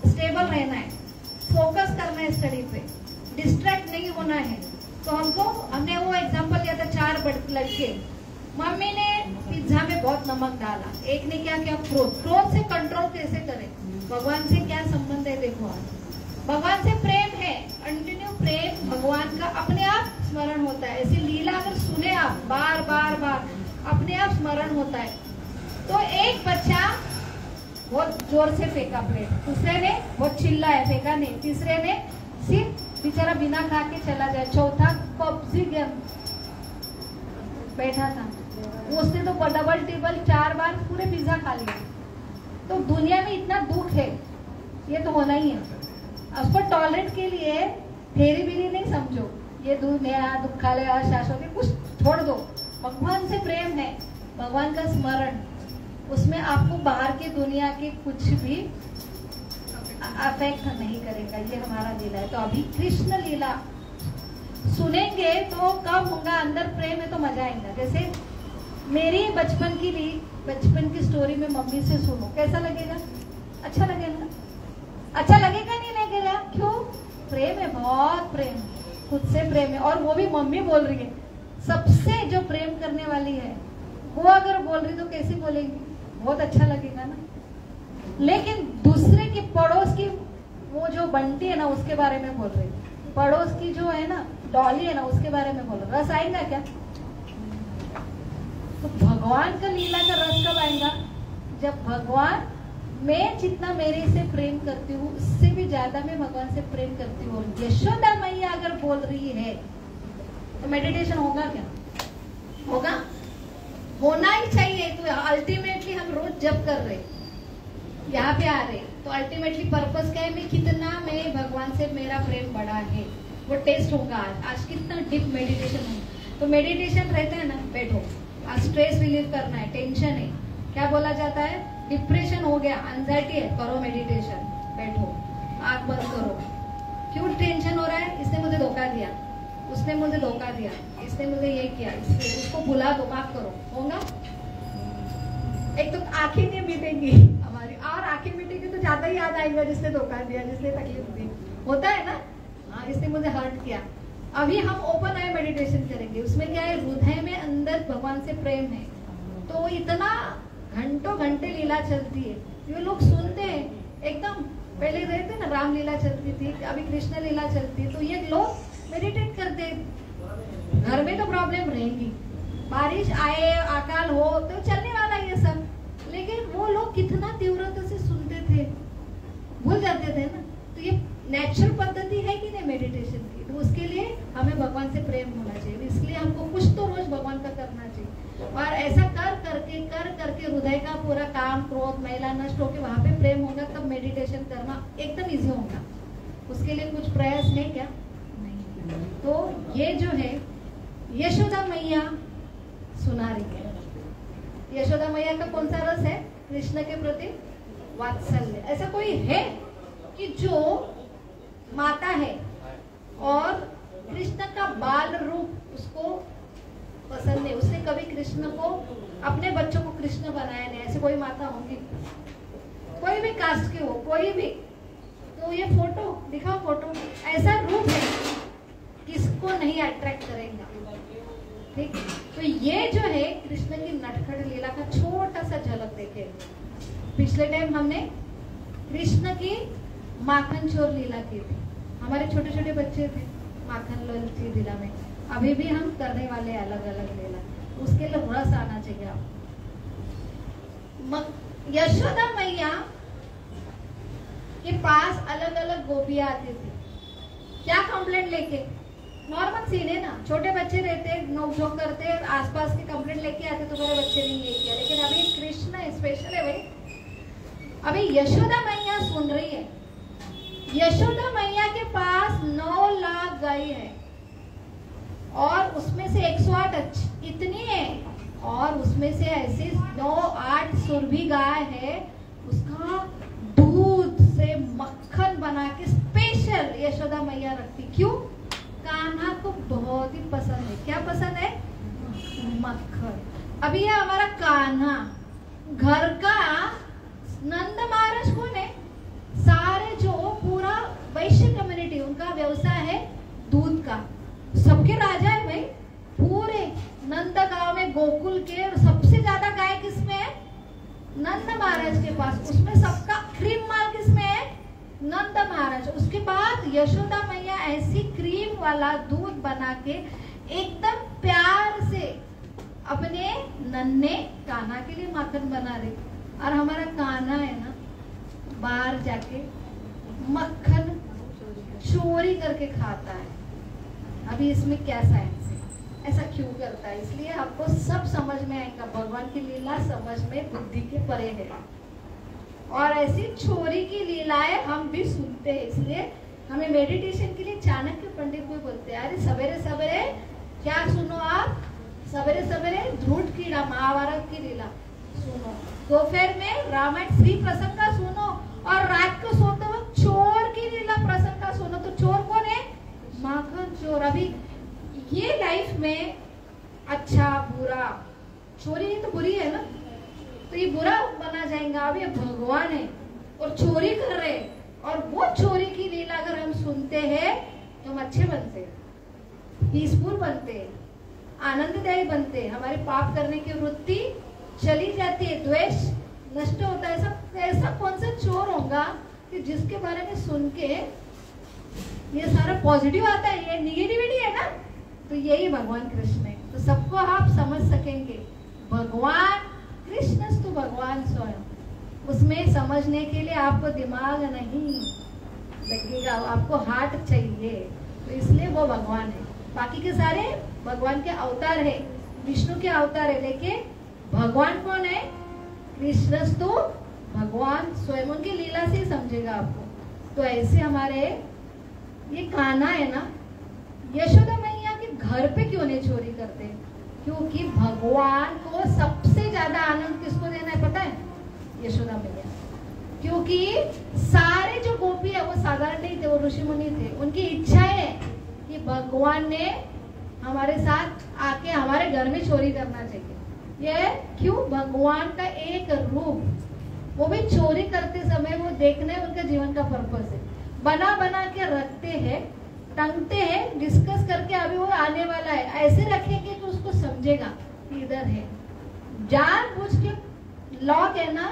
स्टेबल रहना है, फोकस करना है स्टडी पे, डिस्ट्रैक्ट नहीं होना है। तो हमने वो एग्जांपल दिया था, 4 लड़के, मम्मी ने पिज्जा में बहुत नमक डाला, एक ने क्या किया, क्रोध से कंट्रोल कैसे करें। भगवान से क्या संबंध है, देखो आप, भगवान से प्रेम है, कंटिन्यू प्रेम, भगवान का अपने आप स्मरण होता है। ऐसी लीला अगर सुने आप बार बार बार, अपने आप स्मरण होता है। तो एक बच्चा बहुत जोर से फेंका प्लेट, दूसरे ने बहुत चिल्लाया, फेंका नहीं, तीसरे ने सिर्फ बेचारा बिना खा के चला जाए, चौथा पबजी गेम बैठा था, उसने तो डबल टेबल 4 बार पूरे पिज्जा खा लिया। तो दुनिया में इतना दुख है, ये तो होना ही है। उसको टॉलरेट के लिए फेरी बीरी नहीं समझो, ये दुनिया दुखालय शाश्वती कुछ छोड़ दो। भगवान से प्रेम है, भगवान का स्मरण, उसमें आपको बाहर की दुनिया के कुछ भी अफेक्ट नहीं करेगा। ये हमारा लीला है। तो अभी कृष्ण लीला सुनेंगे तो कब होगा, अंदर प्रेम है तो मजा आएगा। जैसे मेरी बचपन की स्टोरी में मम्मी से सुनो, कैसा लगेगा, अच्छा लगेगा, अच्छा लगेगा नहीं लगेगा, क्यों, प्रेम है, बहुत प्रेम, खुद से प्रेम है। और वो भी मम्मी बोल रही है, सबसे जो प्रेम करने वाली है वो अगर बोल रही तो कैसी बोलेगी, बहुत अच्छा लगेगा ना। लेकिन दूसरे की पड़ोस की वो जो बंटी है ना, उसके बारे में बोल रही, पड़ोस की जो है ना डॉली है ना, उसके बारे में बोल रही, रस आएगा क्या। तो भगवान का लीला का रस कब आएगा, जब भगवान, मैं जितना मेरे से प्रेम करती हूँ उससे भी ज्यादा मैं भगवान से प्रेम करती हूँ। यशोदा मैया अगर बोल रही है तो मेडिटेशन होगा क्या, होगा, होना ही चाहिए। तो अल्टीमेटली हम रोज जप कर रहे, यहाँ पे आ रहे, तो अल्टीमेटली पर्पस क्या है, मैं कितना मैं भगवान से मेरा प्रेम बढ़ा है, वो टेस्ट होगा आज कितना डीप मेडिटेशन होगा। तो मेडिटेशन रहता है ना, बैठो, आज स्ट्रेस रिलीव करना है, टेंशन है, क्या बोला जाता है, डिप्रेशन हो गया, एंजाइटी है, करो मेडिटेशन, बैठो, आंख बंद करो। क्यों टेंशन हो रहा है, इसने मुझे धोखा दिया, उसने मुझे धोखा दिया, इसने मुझे ये किया, उसको भुला दो, माफ करो, होगा। एक तो आंखें नहीं मीटेंगी हमारी, और आंखें मीटेंगी तो ज्यादा ही याद आएगा जिसने धोखा दिया, जिसने तकलीफ दी, होता है ना, हाँ, इसने मुझे हर्ट किया। अभी हम ओपन आई मेडिटेशन करेंगे, उसमें क्या है, हृदय में अंदर भगवान से प्रेम है, तो इतना घंटों घंटे लीला चलती है, ये लोग सुनते हैं एकदम। पहले रहते ना राम लीला चलती थी, अभी कृष्ण लीला चलती है, तो ये लोग मेडिटेट करते। घर में तो प्रॉब्लम रहेगी, बारिश आए, अकाल हो तो चलने वाला ये सब, लेकिन वो लोग कितना तीव्रता से सुनते थे, भूल जाते थे ना। तो ये नेचुरल पद्धति है कि नहीं मेडिटेशन की, तो उसके लिए हमें भगवान से प्रेम होना चाहिए, इसलिए हमको कुछ तो रोज भगवान का करना चाहिए। और ऐसा कर करके हृदय का पूरा काम, क्रोध, मैला नष्ट होकर वहां पे प्रेम होगा, तब मेडिटेशन करना एकदम इजी होगा। उसके लिए कुछ प्रयास नहीं, क्या नहीं। तो ये जो है यशोदा मैया सुना रही है, यशोदा मैया का कौन सा रस है, कृष्ण के प्रति वात्सल्य। ऐसा कोई है कि जो माता है और कृष्ण का बाल रूप उसको पसंद नहीं, उसने कभी कृष्ण को, अपने बच्चों को कृष्ण बनाया नहीं, ऐसे कोई माता होंगी, कोई भी कास्ट की हो, कोई भी। तो ये फोटो दिखाओ, फोटो ऐसा रूप है किसको नहीं अट्रैक्ट करेगा, ठीक। तो ये जो है कृष्ण की नटखट लीला का छोटा सा झलक देखे। पिछले टाइम हमने कृष्ण की माखन चोर लीला की थी, हमारे छोटे छोटे बच्चे थे माखन लोल लीला में, अभी भी हम करने वाले अलग अलग लीला, उसके लिए रस आना चाहिए आप। यशोदा मैया के पास अलग अलग गोपियां आती थी, क्या कंप्लेंट लेके, नॉर्मल सीन है ना, छोटे बच्चे रहते, नोक-झोंक करते, आसपास के कंप्लेंट लेके आते, तो मेरे बच्चे ने ये किया। लेकिन अभी कृष्ण स्पेशल है भाई, अभी यशोदा मैया सुन रही है। यशोदा मैया के पास 9 लाख गाय है और उसमें से 108 इतनी है और उसमें से ऐसे 9-8 सुरभि गाय है, उसका दूध से मक्खन बना के स्पेशल यशोदा मैया रखती। क्यों? कान्हा को बहुत ही पसंद है। क्या पसंद है? मक्खन। अभी ये हमारा कान्हा घर का नंद महाराज कौन है? सारे जो पूरा वैश्य कम्युनिटी, उनका व्यवसाय है दूध का, सबके राजा है भाई। पूरे नंद गांव में गोकुल के सबसे ज्यादा गाय किसमें है? नंद महाराज के पास। उसमें सबका क्रीम माल किसमें है? नंद महाराज। उसके बाद यशोदा मैया ऐसी क्रीम वाला दूध बना के एकदम प्यार से अपने नन्हे कान्हा के लिए माखन बना रही। और हमारा कान्हा है ना, बाहर जाके मक्खन चोरी करके खाता है। अभी इसमें क्या साइंस है? ऐसा क्यों करता है? इसलिए आपको सब समझ में आएगा। भगवान की लीला समझ में बुद्धि के परे है। और ऐसी छोरी की लीलाएं हम भी सुनते हैं। इसलिए हमें मेडिटेशन के लिए चाणक्य पंडित भी बोलते हैं, अरे सवेरे सवेरे क्या सुनो आप? सवेरे सवेरे ध्रुव कीड़ा महाभारत की लीला सुनो, दोपहर में रामायण श्री प्रसंग का सुनो, और रात को सोते वक्त चोर की लीला प्रसंग का सुनो। तो चोर कौन है? माखन चोर। अभी ये लाइफ में अच्छा बुरा, चोरी तो बुरी है ना, तो ये बुरा बना जाएगा। अब ये भगवान है और चोरी कर रहे हैं, और वो चोरी की लीला अगर हम सुनते हैं तो हम अच्छे बनते हैं, पीसफुल बनते हैं, आनंददायी बनते हैं। हमारे पाप करने की वृत्ति चली जाती है, द्वेष नष्ट होता है। ऐसा कौन सा चोर होगा कि जिसके बारे में सुन के ये सारा पॉजिटिव आता है? ये निगेटिविटी है ना। तो यही भगवान कृष्ण है। तो सबको आप समझ सकेंगे, भगवान कृष्ण तो भगवान स्वयं। उसमें समझने के लिए आपको दिमाग नहीं लगेगा, आपको हार्ट चाहिए। तो इसलिए वो भगवान है। बाकी के सारे भगवान के अवतार है, विष्णु के अवतार है, लेकिन भगवान कौन है? कृष्ण तो भगवान स्वयं। उनकी लीला से समझेगा आपको। तो ऐसे हमारे ये कान्हा है ना, यशोदा मैया के घर पे क्यों नहीं चोरी करते? क्योंकि भगवान को सबसे ज्यादा आनंद किसको देना है पता है? यशोदा मैया। क्योंकि सारे जो गोपी है वो साधारण नहीं थे, वो ऋषि मुनि थे। उनकी इच्छा है कि भगवान ने हमारे साथ आके हमारे घर में चोरी करना चाहिए। ये क्यों? भगवान का एक रूप, वो भी चोरी करते समय वो देखना है, उनका जीवन का पर्पस है। बना बना के रखते हैं, टंगते हैं, डिस्कस करके अभी वो आने वाला है, ऐसे रखेंगे कि उसको समझेगा कि इधर है। जानबूझ के लॉक है ना,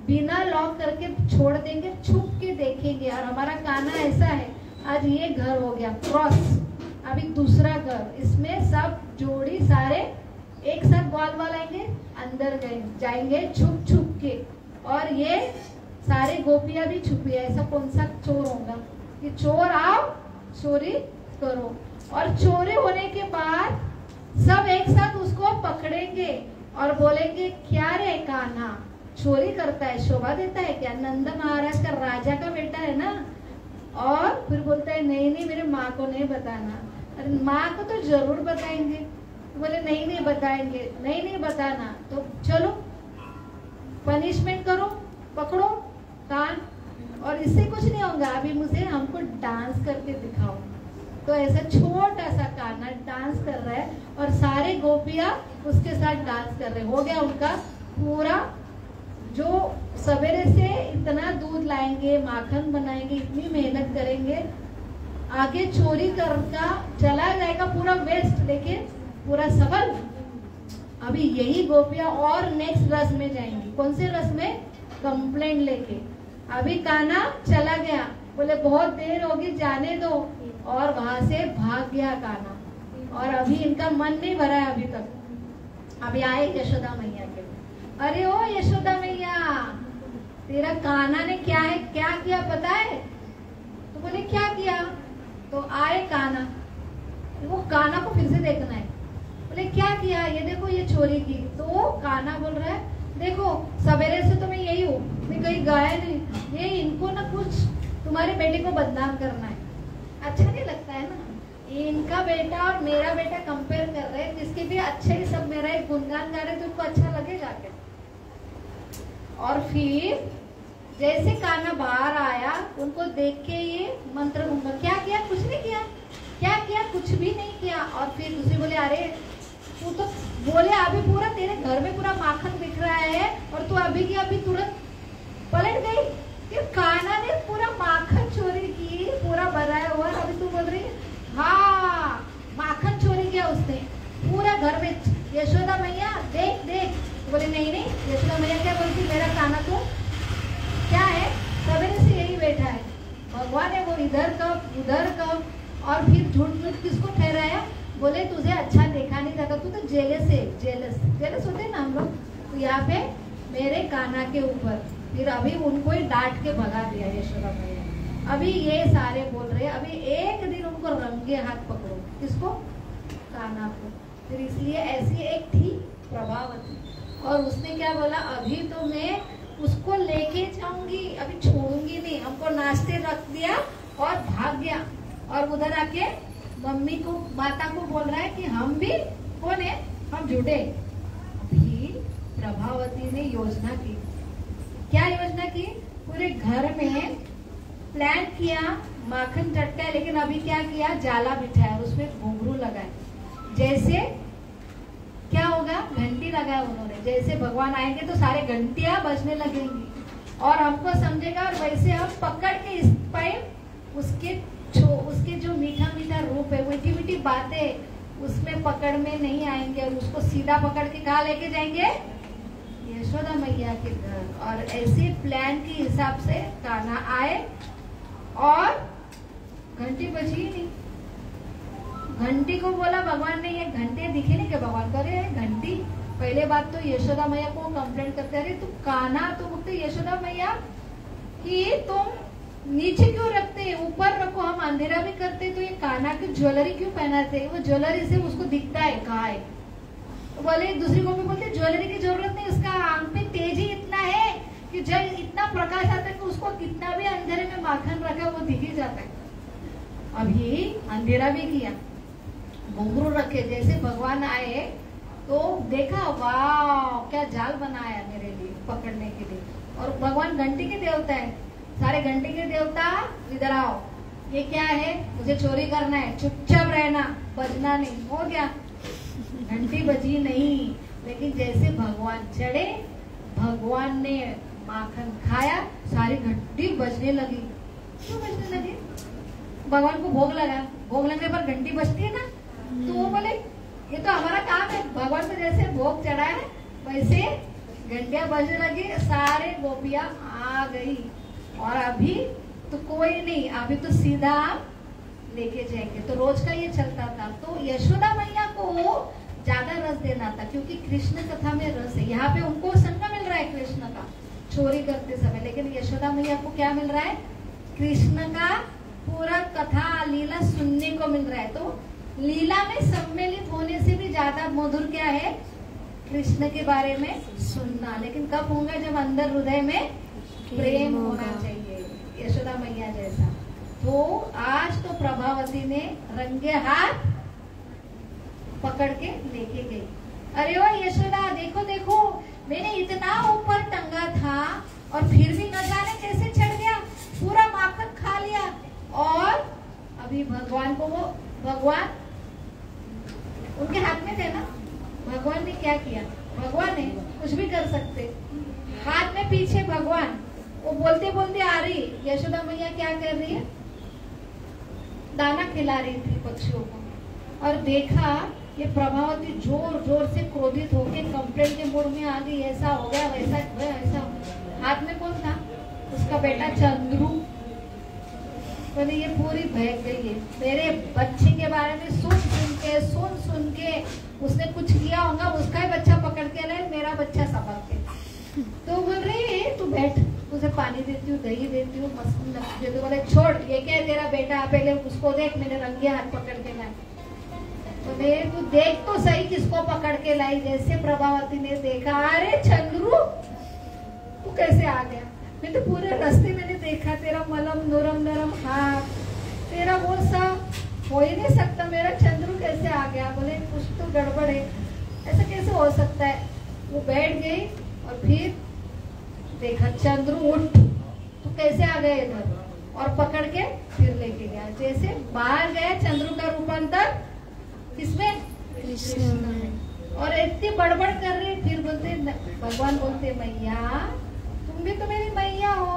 बिना लॉक करके छोड़ देंगे, छुप के देखेंगे। और हमारा कान्हा ऐसा है, आज ये घर हो गया क्रॉस, अभी दूसरा घर, इसमें सब जोड़ी सारे एक साथ बॉल बॉल आएंगे, अंदर जाएंगे छुप छुप के। और ये सारे गोपियां भी छुपी है। ऐसा कौन सा चोर होगा कि चोर आओ चोरी करो? और चोरी होने के बाद सब एक साथ उसको पकड़ेंगे और बोलेंगे, क्या रे कान्हा चोरी करता है, शोभा देता है क्या? नंद महाराज का राजा का बेटा है ना। और फिर बोलता है, नहीं नहीं मेरे माँ को नहीं बताना। अरे माँ को तो जरूर बताएंगे। बोले नहीं नहीं बताएंगे, नहीं नहीं बताना। तो चलो पनिशमेंट करो, पकड़ो कान, और इससे कुछ नहीं होगा, अभी मुझे हमको डांस करके दिखाओ। तो ऐसा छोटा सा कान्हा डांस कर रहा है और सारे गोपियां उसके साथ डांस कर रहे। हो गया उनका पूरा, जो सवेरे से इतना दूध लाएंगे, माखन बनाएंगे, इतनी मेहनत करेंगे, आगे चोरी करना चला जाएगा पूरा वेस्ट, लेकिन पूरा सफल। अभी यही गोपियां और नेक्स्ट रस में जाएंगी। कौन से रस में? कंप्लेंट लेके। अभी कान्हा चला गया, बोले बहुत देर होगी जाने दो, और वहां से भाग गया कान्हा। और अभी इनका मन नहीं भरा है अभी तक। अभी आए यशोदा मैया के, अरे ओ यशोदा मैया, तेरा कान्हा ने क्या किया पता है? तो बोले क्या किया? तो आए कान्हा, वो कान्हा को फिर से देखना है। बोले क्या किया? ये देखो ये चोरी की। तो कान्हा बोल रहा है, देखो सवेरे से तो मैं यही हूँ, मैं कहीं गया नहीं, ये इनको ना कुछ तुम्हारे बेटे को बदनाम करना है। अच्छा नहीं लगता है ना? इनका बेटा और मेरा बेटा कंपेयर कर रहे हैं, जिसके भी अच्छे ही सब मेरा एक गुणगान गा रहे तो उनको अच्छा लगेगा क्या? और फिर जैसे कान्हा बाहर आया, उनको देख के ये मंत्र गुंगा क्या किया? कुछ नहीं किया। क्या किया? कुछ भी नहीं किया। और फिर दूसरी बोले अरे तू तो बोले अभी पूरा तेरे घर में पूरा माखन दिख रहा है और तू अभी की अभी तुरंत पलट गई। फिर कान्हा ने पूरा माखन चोरी की, पूरा बनाया हुआ, अभी तू बोल रही है हाँ माखन चोरी किया उसने पूरा घर में। यशोदा मैया देख देख। बोले नहीं नहीं। यशोदा मैया क्या बोलती? मेरा कान्हा तो क्या है, सवेरे से यही बैठा है। भगवान है वो इधर कब उधर कब। और फिर झूठ मूठ किसको ठहराया? बोले तुझे अच्छा देखा नहीं जाता, तू तो जेलस है। जेलस होते ना हम लोग। तो यहाँ पे मेरे कान्हा के ऊपर फिर अभी उनको ही डांट के भगा दिया यशोदा मैया। अभी ये सारे बोल रहे हैं अभी एक दिन उनको रंगे हाथ पकड़ो। किसको? कान्हा को। फिर इसलिए ऐसी एक थी प्रभावती, और उसने क्या बोला? अभी तो मैं उसको लेके जाऊंगी, अभी छोड़ूंगी नहीं। हमको नाश्ते रख दिया और भाग गया, और उधर आके मम्मी को माता को बोल रहा है कि हम भी कौन है, हम जुटे। अभी प्रभावती ने योजना की। क्या योजना की? पूरे घर में प्लान किया, माखन चटका, लेकिन अभी क्या किया? जाला बिठाया, उसमें घुंघरू लगाए। जैसे क्या होगा? घंटी लगाया उन्होंने। जैसे भगवान आएंगे तो सारे घंटियां बजने लगेंगी और हमको समझेगा, और वैसे हम पकड़ के इस टाइम उसके जो मीठा मीठा रूप है, मीठी मीठी बातें उसमें पकड़ में नहीं आएंगे, और उसको सीधा पकड़ के कहाँ लेके जाएंगे? यशोदा मैया के घर। और ऐसे प्लान के हिसाब से कान्हा आए और घंटी बजी ही नहीं। घंटी को बोला भगवान ने, ये घंटे दिखे नहीं क्या भगवान को? अरे घंटी। पहले बात तो यशोदा मैया को कंप्लेंट करते, अरे तू कान्हा, तुम बोलते यशोदा मैया कि तुम नीचे क्यों रखते, ऊपर रखो, हम अंधेरा भी करते तो ये कान्हा की ज्वेलरी क्यों पहनाते? वो ज्वेलरी से उसको दिखता है कहाँ है। तो बोले, दूसरी को भी बोलते ज्वेलरी की जरूरत नहीं, उसका आंख में तेज ही इतना है कि जब इतना प्रकाश आता है कि उसको कितना भी अंधेरे में माखन रखा वो दिख ही जाता है। अभी अंधेरा भी किया, घुंघरू रखे। जैसे भगवान आए तो देखा, वाह क्या जाल बनाया मेरे लिए पकड़ने के लिए। और भगवान घंटी के देवता है, सारे घंटी के देवता इधर आओ। ये क्या है? मुझे चोरी करना है, चुपचाप रहना, बजना नहीं। हो गया, घंटी बजी नहीं। लेकिन जैसे भगवान चढ़े, भगवान ने माखन खाया, सारी घंटी बजने लगी। क्यों बजने लगी? भगवान को भोग लगा, भोग लगने पर घंटी बजती है ना, तो वो बोले ये तो हमारा काम है। भगवान को जैसे भोग चढ़ा है वैसे घंटियां बजने लगी, सारे गोपियां आ गई। और अभी तो कोई नहीं, अभी तो सीधा लेके जाएंगे। तो रोज का ये चलता था। तो यशोदा मैया को ज्यादा रस देना था, क्योंकि कृष्ण कथा में रस है। यहाँ पे उनको संग मिल रहा है कृष्ण का चोरी करते समय, लेकिन यशोदा मैया को क्या मिल रहा है? कृष्ण का पूरा कथा लीला सुनने को मिल रहा है। तो लीला में सम्मिलित होने से भी ज्यादा मधुर क्या है? कृष्ण के बारे में सुनना। लेकिन कब होगा? जब अंदर हृदय में प्रेम होना चाहिए, यशोदा मैया जैसा। तो आज तो प्रभावती ने रंगे हाथ पकड़ के लेके गई। अरे ओ यशोदा, देखो देखो, मैंने इतना ऊपर टंगा था और फिर भी न जाने कैसे चढ़ गया, पूरा माखन खा लिया। और अभी भगवान को, वो भगवान उनके हाथ में थे ना, भगवान ने क्या किया? भगवान ने कुछ भी कर सकते, हाथ में पीछे भगवान, वो बोलते बोलते आ रही। यशोदा मैया क्या कर रही है? दाना खिला रही थी पक्षियों को। और देखा ये प्रभावती जोर जोर से क्रोधित होकर कंप्लेंट के मूड में आ गई, ऐसा हो गया, वैसा ऐसा। हाथ में कौन था? उसका बेटा चंद्रू। बोले ये पूरी बहक गई है, मेरे बच्चे के बारे में सुन सुन के उसने कुछ किया होगा, उसका ही बच्चा पकड़ के लाए, मेरा बच्चा सबक के। तो बोल रही तू बैठ, उसे पानी देती हूँ, दही देती हूँ, मस्त दे। तो बोले छोड़, ये क्या है तेरा बेटा, पहले उसको देख, मैंने रंगे हाथ पकड़ के लाए। बोले तू देख तो सही किसको पकड़ के लाई। जैसे प्रभावती ने देखा, अरे चंद्रू तू कैसे आ गया? मैं तो पूरे रास्ते मैंने देखा तेरा मलम नरम नरम हाथ, तेरा वो सा हो ही नहीं सकता, मेरा चंद्रू कैसे आ गया? बोले कुछ तो गड़बड़ है, ऐसा कैसे हो सकता है? वो बैठ गई और फिर देखा चंद्रू उठ, तो कैसे आ गया इधर, और पकड़ के फिर लेके गया। जैसे बाहर गया चंद्रू का रूपांतर किसमें? कृष्ण में। और इतनी बड़बड़ कर रही, फिर बोलते भगवान बोलते मैया तुम भी तो मेरी मैया हो,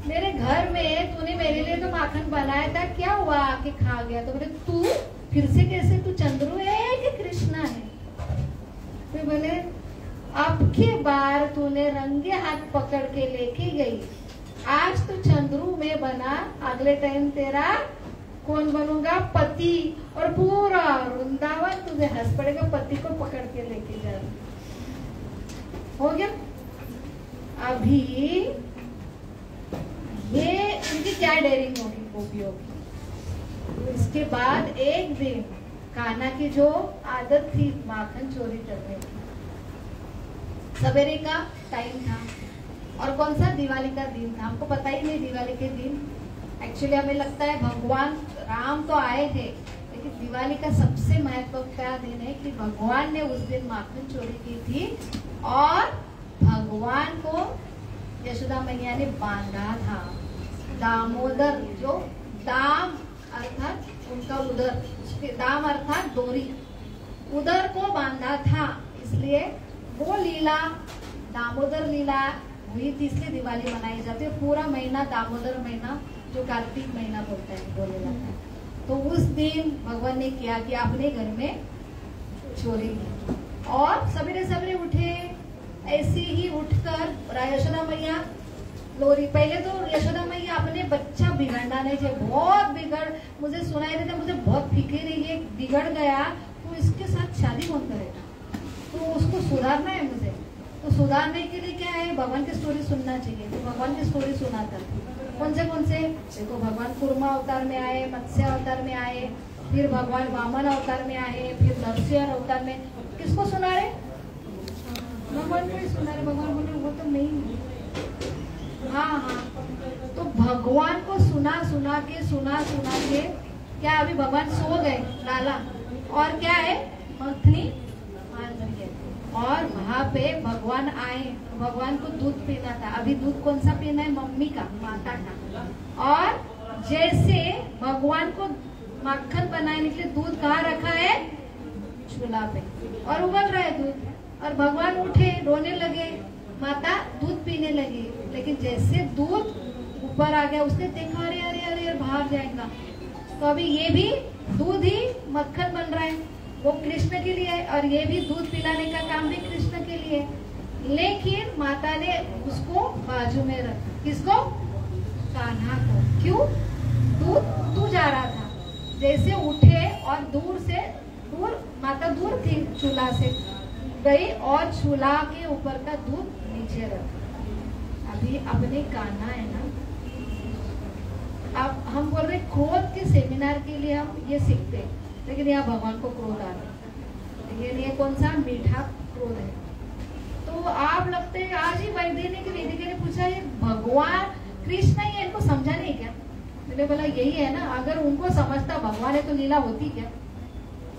मेरे घर में तूने मेरे लिए तो माखन बनाया था, क्या हुआ आके खा गया? तो बोले तू फिर से कैसे, तू चंद्रू है कि कृष्णा है? फिर बोले अब की बार तूने रंगे हाथ पकड़ के लेके गई, आज तू चंद्रू में बना, अगले टाइम तेरा कौन बनूंगा? पति। और पूरा वृंदावन तुझे हंस पड़ेगा, पति को पकड़ के लेके जा। हो गया? अभी ये उनकी क्या डेयरिंग होगी, गोपियों की। इसके बाद एक दिन कान्हा की जो आदत थी माखन चोरी करने की, सवेरे का टाइम था और कौन सा? दिवाली का दिन था। हमको पता ही नहीं दिवाली के दिन, एक्चुअली हमें लगता है भगवान राम तो आए थे, लेकिन दिवाली का सबसे महत्वपूर्ण दिन है कि भगवान ने उस दिन माखन चोरी की थी और भगवान को यशोदा मैया ने बांधा था। दामोदर, जो दाम अर्थात उनका उदर, दाम अर्थात डोरी, उदर को बांधा था, इसलिए वो लीला दामोदर लीला हुई थी, इसलिए दिवाली मनाई जाती है। पूरा महीना दामोदर महीना, जो कार्तिक महीना बोलता है, बोले जाता है। तो उस दिन भगवान ने क्या किया, अपने घर में चोरी की और सवेरे सवेरे उठे। ऐसे ही उठकर यशोदा मैया लोरी, पहले तो यशोदा मैया अपने बच्चा बिगड़ना नहीं चाहिए, बहुत बिगड़, मुझे सुनाई देता, मुझे बहुत फिक्र है, ये बिगड़ गया तो इसके साथ शादी कौन करेगा, तो उसको सुधारना है मुझे। तो सुधारने के लिए क्या है, भगवान की स्टोरी सुनना चाहिए। तो भगवान की स्टोरी सुनाता, कौन से देखो, भगवान कुर्मा अवतार में आए, मत्स्य अवतार में आए, फिर भगवान वामन अवतार में आए, फिर नरसिंह अवतार में। किसको सुना रहे? भगवान को ही सुना रहे। भगवान बोले वो तो नहीं, हाँ, तो भगवान को सुना के क्या अभी भगवान सो गए लाला, और क्या है मथनी मान गए, और वहाँ पे भगवान आए, भगवान को दूध पीना था। अभी दूध कौन सा पीना है? मम्मी का, माता का। और जैसे भगवान को मक्खन बनाने के लिए दूध कहाँ रखा है? चूल्हा पे, और उबल रहा है दूध, और भगवान उठे, रोने लगे, माता दूध पीने लगी, लेकिन जैसे दूध ऊपर आ गया, उसने देखा अरे अरे अरे बाहर जाएगा, तो अभी ये भी दूध ही मक्खन बन रहा है, वो कृष्ण के लिए है, और ये भी दूध पिलाने का काम भी कृष्ण के लिए। लेकिन माता ने उसको बाजू में रखा, किसको? कान्हा को। क्यों? दूध जा रहा था। जैसे उठे और दूर माता दूर थी, चूल्हा से गई और चूल्हा के ऊपर का दूध नीचे रखा। अभी अपने कान्हा है ना, अब हम बोल रहे क्रोध के सेमिनार के लिए हम ये सीखते हैं, लेकिन यहाँ भगवान को क्रोध आ रहा है, लेकिन ये कौन सा? मीठा क्रोध है। तो आप लगते हैं आज ही वैदिक वेदिका ने पूछा, ये भगवान कृष्ण ही है, इनको समझा नहीं क्या? मैंने बोला यही है ना, अगर उनको समझता भगवान है तो लीला होती क्या?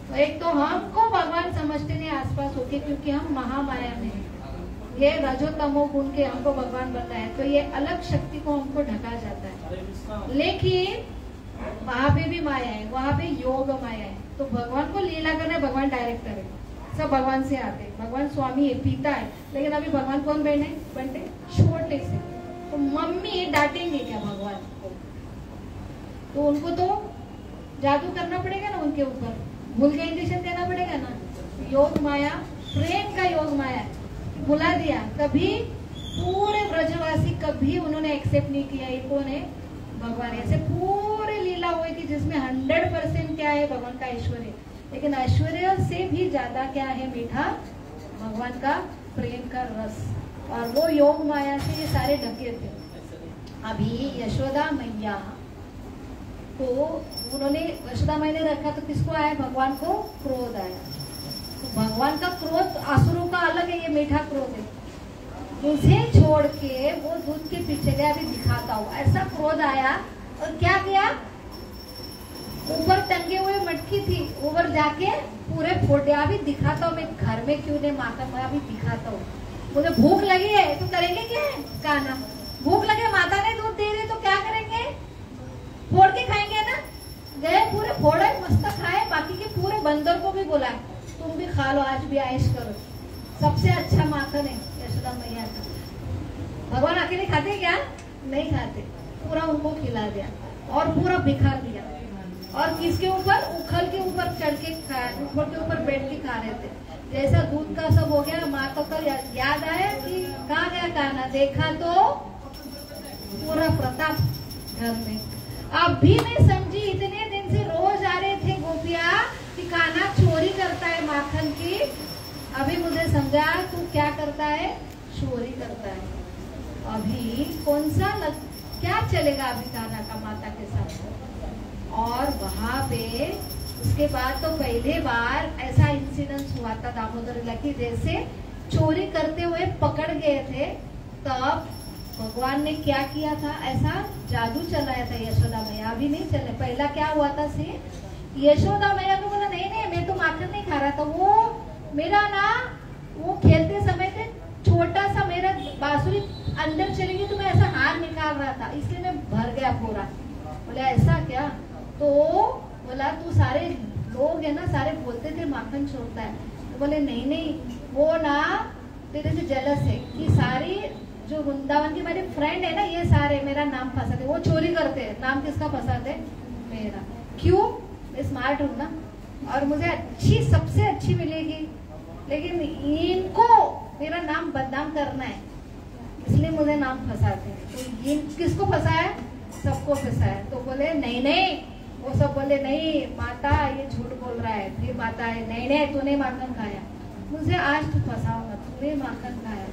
तो एक तो हमको भगवान समझते नहीं आसपास होके, क्योंकि हम महामाया में हैं, ये रजो तमो गुण के हमको भगवान बताया, तो ये अलग शक्ति को हमको ढका जाता है। लेकिन वहाँ पे भी माया है, वहाँ पे योग माया है। तो भगवान को लीला करना है, भगवान डायरेक्टर है, सब भगवान से आते हैं, भगवान स्वामी है, पिता है। लेकिन अभी भगवान कौन बनते? छोटे से। तो मम्मी डांटेंगे क्या भगवान को? तो उनको तो जादू करना पड़ेगा ना उनके ऊपर, भूल के इंजेक्शन देना पड़ेगा ना। योग माया, प्रेम का योग माया बुला दिया, कभी पूरे ब्रजवासी कभी उन्होंने एक्सेप्ट नहीं किया। ये कौन है? भगवान। ऐसे पूरी लीला हुई थी जिसमें 100% क्या है? भगवान का ऐश्वर्य। लेकिन ऐश्वर्य से भी ज्यादा क्या है? मीठा भगवान का प्रेम का रस, और वो योग माया से ये सारे ढके थे। अभी यशोदा मैया को उन्होंने, यशोदा मैया ने रखा तो किसको आया? भगवान को क्रोध आया। तो भगवान का क्रोध असुरों का अलग है, ये मीठा क्रोध है। मुझे छोड़ के वो दूध के पीछे गया, अभी दिखाता हूँ, ऐसा क्रोध आया। और क्या किया? ऊपर टंगे हुए मटकी थी, ऊपर जाके पूरे फोड़े। अभी दिखाता हूँ मैं घर में क्यों नहीं माखन, मैं अभी दिखाता हूँ। मुझे भूख लगी है तो करेंगे क्या है गाना, भूख लगे माता ने दूध दे रही तो क्या करेंगे, फोड़ के खाएंगे ना। गए पूरे फोड़े मस्त खाए, बाकी के पूरे बंदर को भी बोला तुम भी खा लो, आज भी आयश करो, सबसे अच्छा माखन है यशोदा मैया का। भगवान अकेले खाते क्या, नहीं खाते, पूरा उनको खिला दिया और पूरा बिखर दिया। और किसके ऊपर, उखल के ऊपर चढ़ के उखल के ऊपर बैठ के खा रहे थे। जैसा दूध का सब हो गया, माँ को कल याद आया कि कहाँ गया कान्हा, देखा तो पूरा प्रताप घर में। अब भी मैं समझी, इतने दिन से रोज आ रहे थे गोपिया कि कान्हा चोरी करता है माखन की। अभी मुझे समझा तू क्या करता है, चोरी करता है। अभी कौन सा क्या चलेगा अभी कान्हा का माता के साथ। और वहां पे उसके बाद तो पहले बार ऐसा इंसिडेंस हुआ था दामोदर लकी, जैसे चोरी करते हुए पकड़ गए थे, तब भगवान ने क्या किया था, ऐसा जादू चलाया था यशोदा मैया। अभी नहीं चले, पहला क्या हुआ था से यशोदा मैया को बोला नहीं नहीं मैं तो माखन नहीं खा रहा था, वो मेरा ना वो खेलते समय थे छोटा सा मेरा बांसुरी अंदर चली गई तो मैं ऐसा हाथ निकाल रहा था, इसलिए मैं भर गया पूरा। बोले ऐसा क्या, तो बोला तू सारे लोग है ना सारे बोलते थे माखन छोड़ता है, तो बोले नहीं नहीं वो ना तेरे से जेलस है कि सारी जो वृंदावन की मेरी फ्रेंड है ना ये सारे मेरा नाम फंसाते, वो चोरी करते हैं, नाम किसका फंसाते, मेरा। क्यों, मैं स्मार्ट हूँ ना और मुझे अच्छी सबसे अच्छी मिलेगी, लेकिन इनको मेरा नाम बदनाम करना है इसलिए मुझे नाम फंसाते हैं। तो ये किसको फंसाया, सबको फंसाया। तो बोले नहीं नहीं, वो सब बोले नहीं माता ये झूठ बोल रहा है। फिर माता है नहीं नहीं तूने माखन खाया, मुझे आज तू फंसाऊंगा, तूने माखन खाया।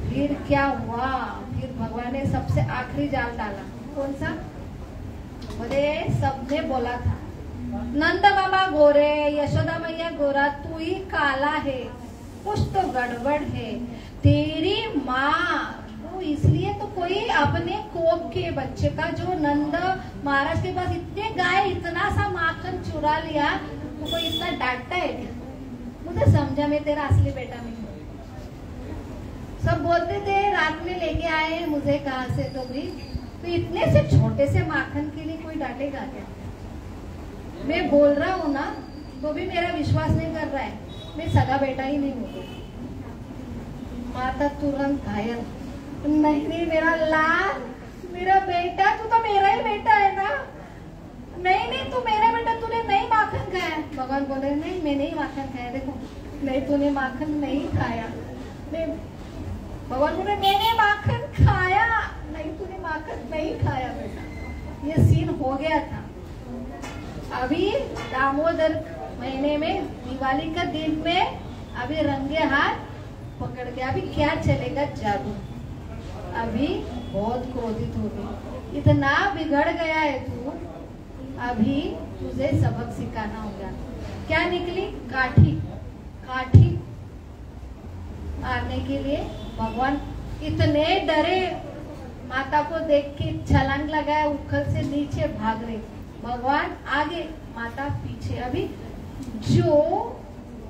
फिर क्या हुआ, फिर भगवान ने सबसे आखिरी जाल डाला, कौन सा, बोले सबने बोला था नंद मामा गोरे यशोदा मैया गोरा, तू ही काला है, कुछ तो गड़बड़ है। तेरी माँ तो इसलिए तो कोई अपने कोप के बच्चे का जो नंद महाराज के पास इतने गाय इतना सा माखन चुरा लिया, तो कोई इतना डांटता है क्या। मुझे समझा मैं तेरा असली बेटा नहीं हूँ। सब बोलते थे रात में लेके आए मुझे कहा से, तो भी तो इतने से छोटे से माखन के लिए कोई डांटेगा क्या। मैं बोल रहा हूँ ना तो भी मेरा विश्वास नहीं कर रहा है, मैं सगा बेटा ही नहीं हूँ। माता तुरंत घायल, नहीं नहीं मेरा लाल मेरा बेटा, तू तो मेरा ही बेटा है ना, नहीं नहीं तू मेरा बेटा, तूने नहीं माखन खाया। भगवान बोले नहीं मैं नहीं माखन खाया, देखो नहीं तूने माखन नहीं खाया। भगवान बोले मैंने माखन खाया, नहीं तूने माखन नहीं खाया बेटा। ये सीन हो गया था। अभी दामोदर महीने में दिवाली का दिन में अभी रंगे हाथ पकड़ के, अभी क्या चलेगा जादू। अभी बहुत क्रोधित हो गई, इतना बिगड़ गया है तू, अभी तुझे सबक सिखाना होगा। क्या निकली, काठी, काठी मारने के लिए भगवान इतने डरे, माता को देख के छलांग लगाया, उखल से नीचे भाग रहे, भगवान आगे माता पीछे। अभी जो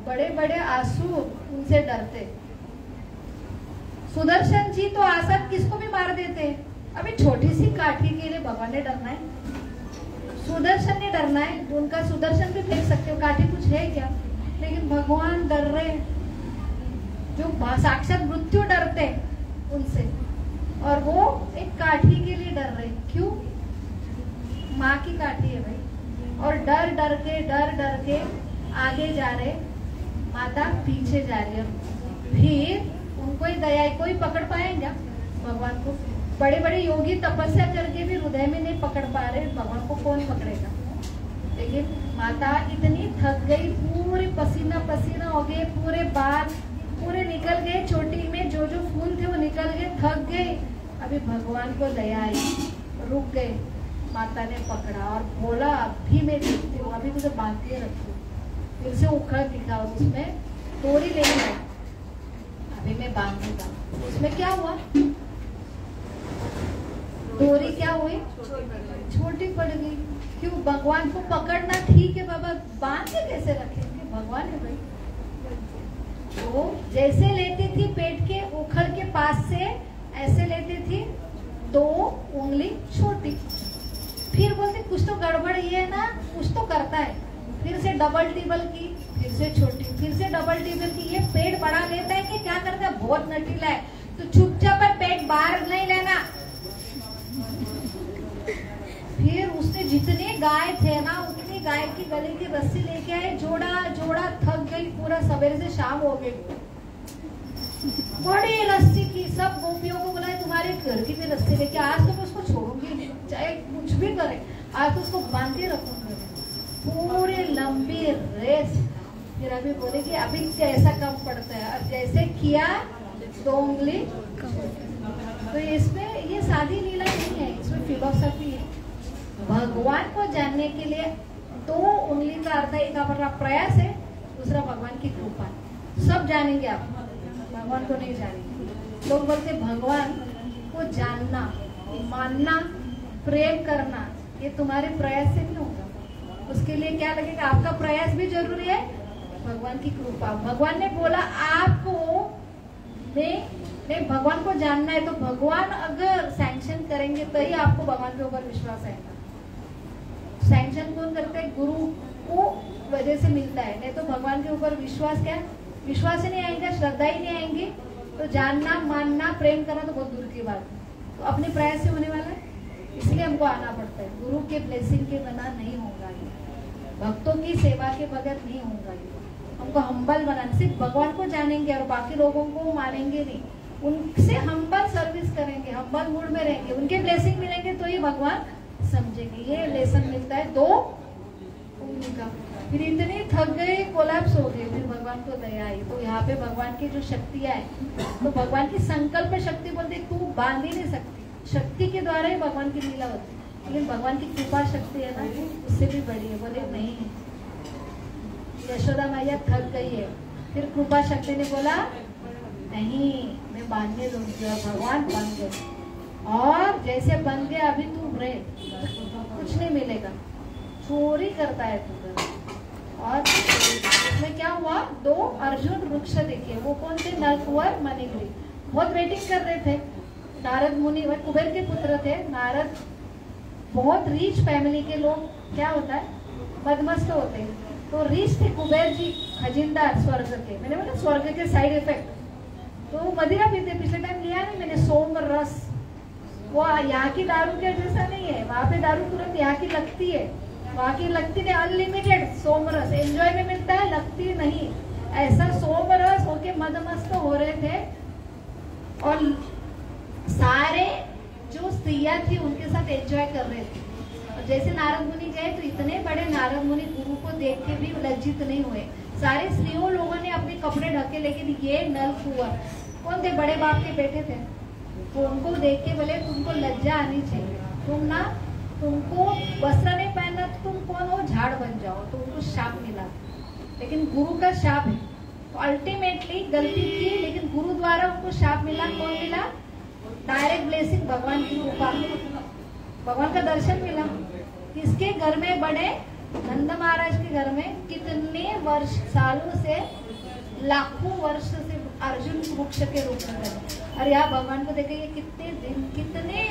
बड़े बड़े आंसू उनसे डरते, सुदर्शन जी तो आसत किसको भी मार देते, अभी छोटी सी काठी के लिए भगवान ने डरना है, सुदर्शन ने डरना है। उनका सुदर्शन भी फेंक सकते हो, काठी कुछ है क्या, लेकिन भगवान डर रहे, जो साक्षात मृत्यु डरते उनसे, और वो एक काठी के लिए डर रहे। क्यों, माँ की काठी है भाई, और डर डर के आगे जा रहे, माता पीछे जा रही है। फिर उनको ही दया, कोई पकड़ पाएगा भगवान को, बड़े बड़े योगी तपस्या करके भी हृदय में नहीं पकड़ पा रहे, भगवान को कौन पकड़ेगा। लेकिन माता इतनी थक गई, पूरे पसीना पसीना हो गए, पूरे बाल पूरे निकल गए, चोटी में जो जो फूल थे वो निकल गए, थक गए। अभी भगवान को दया आई, रुक गए, माता ने पकड़ा और बोला अभी मैं देखती हूँ, अभी तुझे बांध के रखती हूँ। फिर से उखड़ दिखा और उसमें डोरी लेने आई, अभी मैं बांधूंगा। उसमें क्या हुआ, डोरी क्या हुई, छोटी पड़ गई। क्यों भगवान को पकड़ना ठीक है बाबा, बांध के कैसे रखेंगे, भगवान है भाई। वो जैसे लेती थी पेट के उखड़ के पास से, ऐसे लेती थी 2 उंगली छोटी, फिर बोलते कुछ तो गड़बड़ ये है ना, कुछ तो करता है, फिर से डबल टिबल की, फिर से छोटी, फिर से डबल टिबल की। ये पेट बढ़ा लेता है कि क्या करता है, बहुत नटीला है, तो चुपचाप पेट बाहर नहीं लेना। फिर उसने जितने गाय थे ना उतनी गाय की गले की रस्सी लेके आए, जोड़ा जोड़ा, थक गई, पूरा सवेरे से शाम हो गई, बड़ी रस्सी की। सब गोपियों को बोला तुम्हारे घर की भी रस्सी लेके, आज तो मैं उसको छोड़ूंगी नहीं, चाहे कुछ भी करे, आज तो उसको बांध के रखूंगी। पूरी लंबी रेस। फिर अभी बोले कि अभी कैसा कम पड़ता है, और जैसे किया 2 उंगली। तो इसमें ये सादी लीला नहीं है, इसमें फिलोसफी है। भगवान को जानने के लिए 2 उंगली का अर्थ है, एक हमारा प्रयास है, दूसरा भगवान की कृपा। सब जानेंगे आप, भगवान को नहीं जानेंगे। लोग बोलते भगवान को जानना, मानना, प्रेम करना, ये तुम्हारे प्रयास से नहीं होगा। उसके लिए क्या लगेगा, आपका प्रयास भी जरूरी है, भगवान की कृपा। भगवान ने बोला आपको मैं भगवान को जानना है, तो भगवान अगर सैंक्शन करेंगे तो ही आपको भगवान के ऊपर विश्वास आएगा। सैंक्शन कौन करता है, गुरु को वजह से मिलता है, नहीं तो भगवान के ऊपर विश्वास क्या, विश्वास ही नहीं आएगा, श्रद्धा ही नहीं आएंगी, तो जानना, मानना, प्रेम करना तो बहुत दूर की बात है। तो अपने प्रयास से होने वाला है, इसलिए हमको आना पड़ता है। गुरु के ब्लेसिंग के बिना नहीं होगा ये, भक्तों की सेवा के बगैर नहीं होगा ये। हमको हम्बल बनाना, सिर्फ भगवान को जानेंगे और बाकी लोगों को मानेंगे नहीं, उनसे हम्बल सर्विस करेंगे, हम्बल मूड में रहेंगे, उनके ब्लेसिंग मिलेंगे तो ही भगवान समझेंगे। ये लेसन मिलता है 2 उंगली का। फिर इतनी थक गए, कोलैप्स हो गए, फिर भगवान को दया आई। तो यहाँ पे भगवान की जो शक्तियां है, तो भगवान की संकल्प शक्ति बोलते तू बांध ही नहीं सकती, शक्ति के द्वारा ही भगवान की लीला होती है। लेकिन भगवान की कृपा शक्ति है ना, उससे भी बड़ी है। बोले नहीं, यशोदा मैया थक गई है, फिर कृपा शक्ति ने बोला नहीं, मैं बांधने दूंगी, और भगवान बन गए। और जैसे बन गया अभी तू रहे, कुछ नहीं मिलेगा, चोरी करता है तू। और इसमें क्या हुआ, 2 अर्जुन वृक्ष देखिए, वो कौन थे, नलकुवर, मणिग्री, बहुत वेटिंग कर रहे थे। नारद मुनि, वह कुबेर के पुत्र थे। नारद बहुत रिच फैमिली के लोग, क्या होता है, मदमस्त होते हैं, तो रिच थे कुबेर जी, खजिनदार स्वर्ग के। मैंने बोला स्वर्ग के साइड इफेक्ट, तो मदिरा पीते, पिछले टाइम लिया नहीं मैंने, सोम रस, वो यहाँ की दारू के जैसा नहीं है, वहाँ पे दारू तुरंत यहाँ की लगती है, वहाँ की लगती नहीं, अनलिमिटेड सोमरस एंजॉय में मिलता है, लगती नहीं। ऐसा सोमरस होके मदमस्त हो रहे थे, और सारे जो स्त्रियां थी उनके साथ एंजॉय कर रहे थे। और जैसे नारद मुनि गए तो इतने बड़े नारद मुनि गुरु को देख के भी लज्जित नहीं हुए। सारे स्त्रियों लोगों ने अपने कपड़े ढके, लेकिन ये नलकुवर कौन थे, बड़े बाप के बेटे थे, तो उनको देख के बोले तुमको लज्जा आनी चाहिए, तुमको वस्त्र नहीं पहनना, तुम कौन हो, झाड़ बन जाओ। तो उनको शाप मिला, लेकिन गुरु का शाप है, तो अल्टीमेटली गलती की, लेकिन गुरु द्वारा उनको शाप मिला। कौन मिला, डायरेक्ट ब्लेसिंग, भगवान की कृपा, भगवान का दर्शन मिला। किसके घर में, बड़े नंद महाराज के घर में, कितने वर्ष, सालों से, लाखों वर्ष से अर्जुन वृक्ष के रूप में बने। और यहाँ भगवान को देखे, कितने दिन, कितने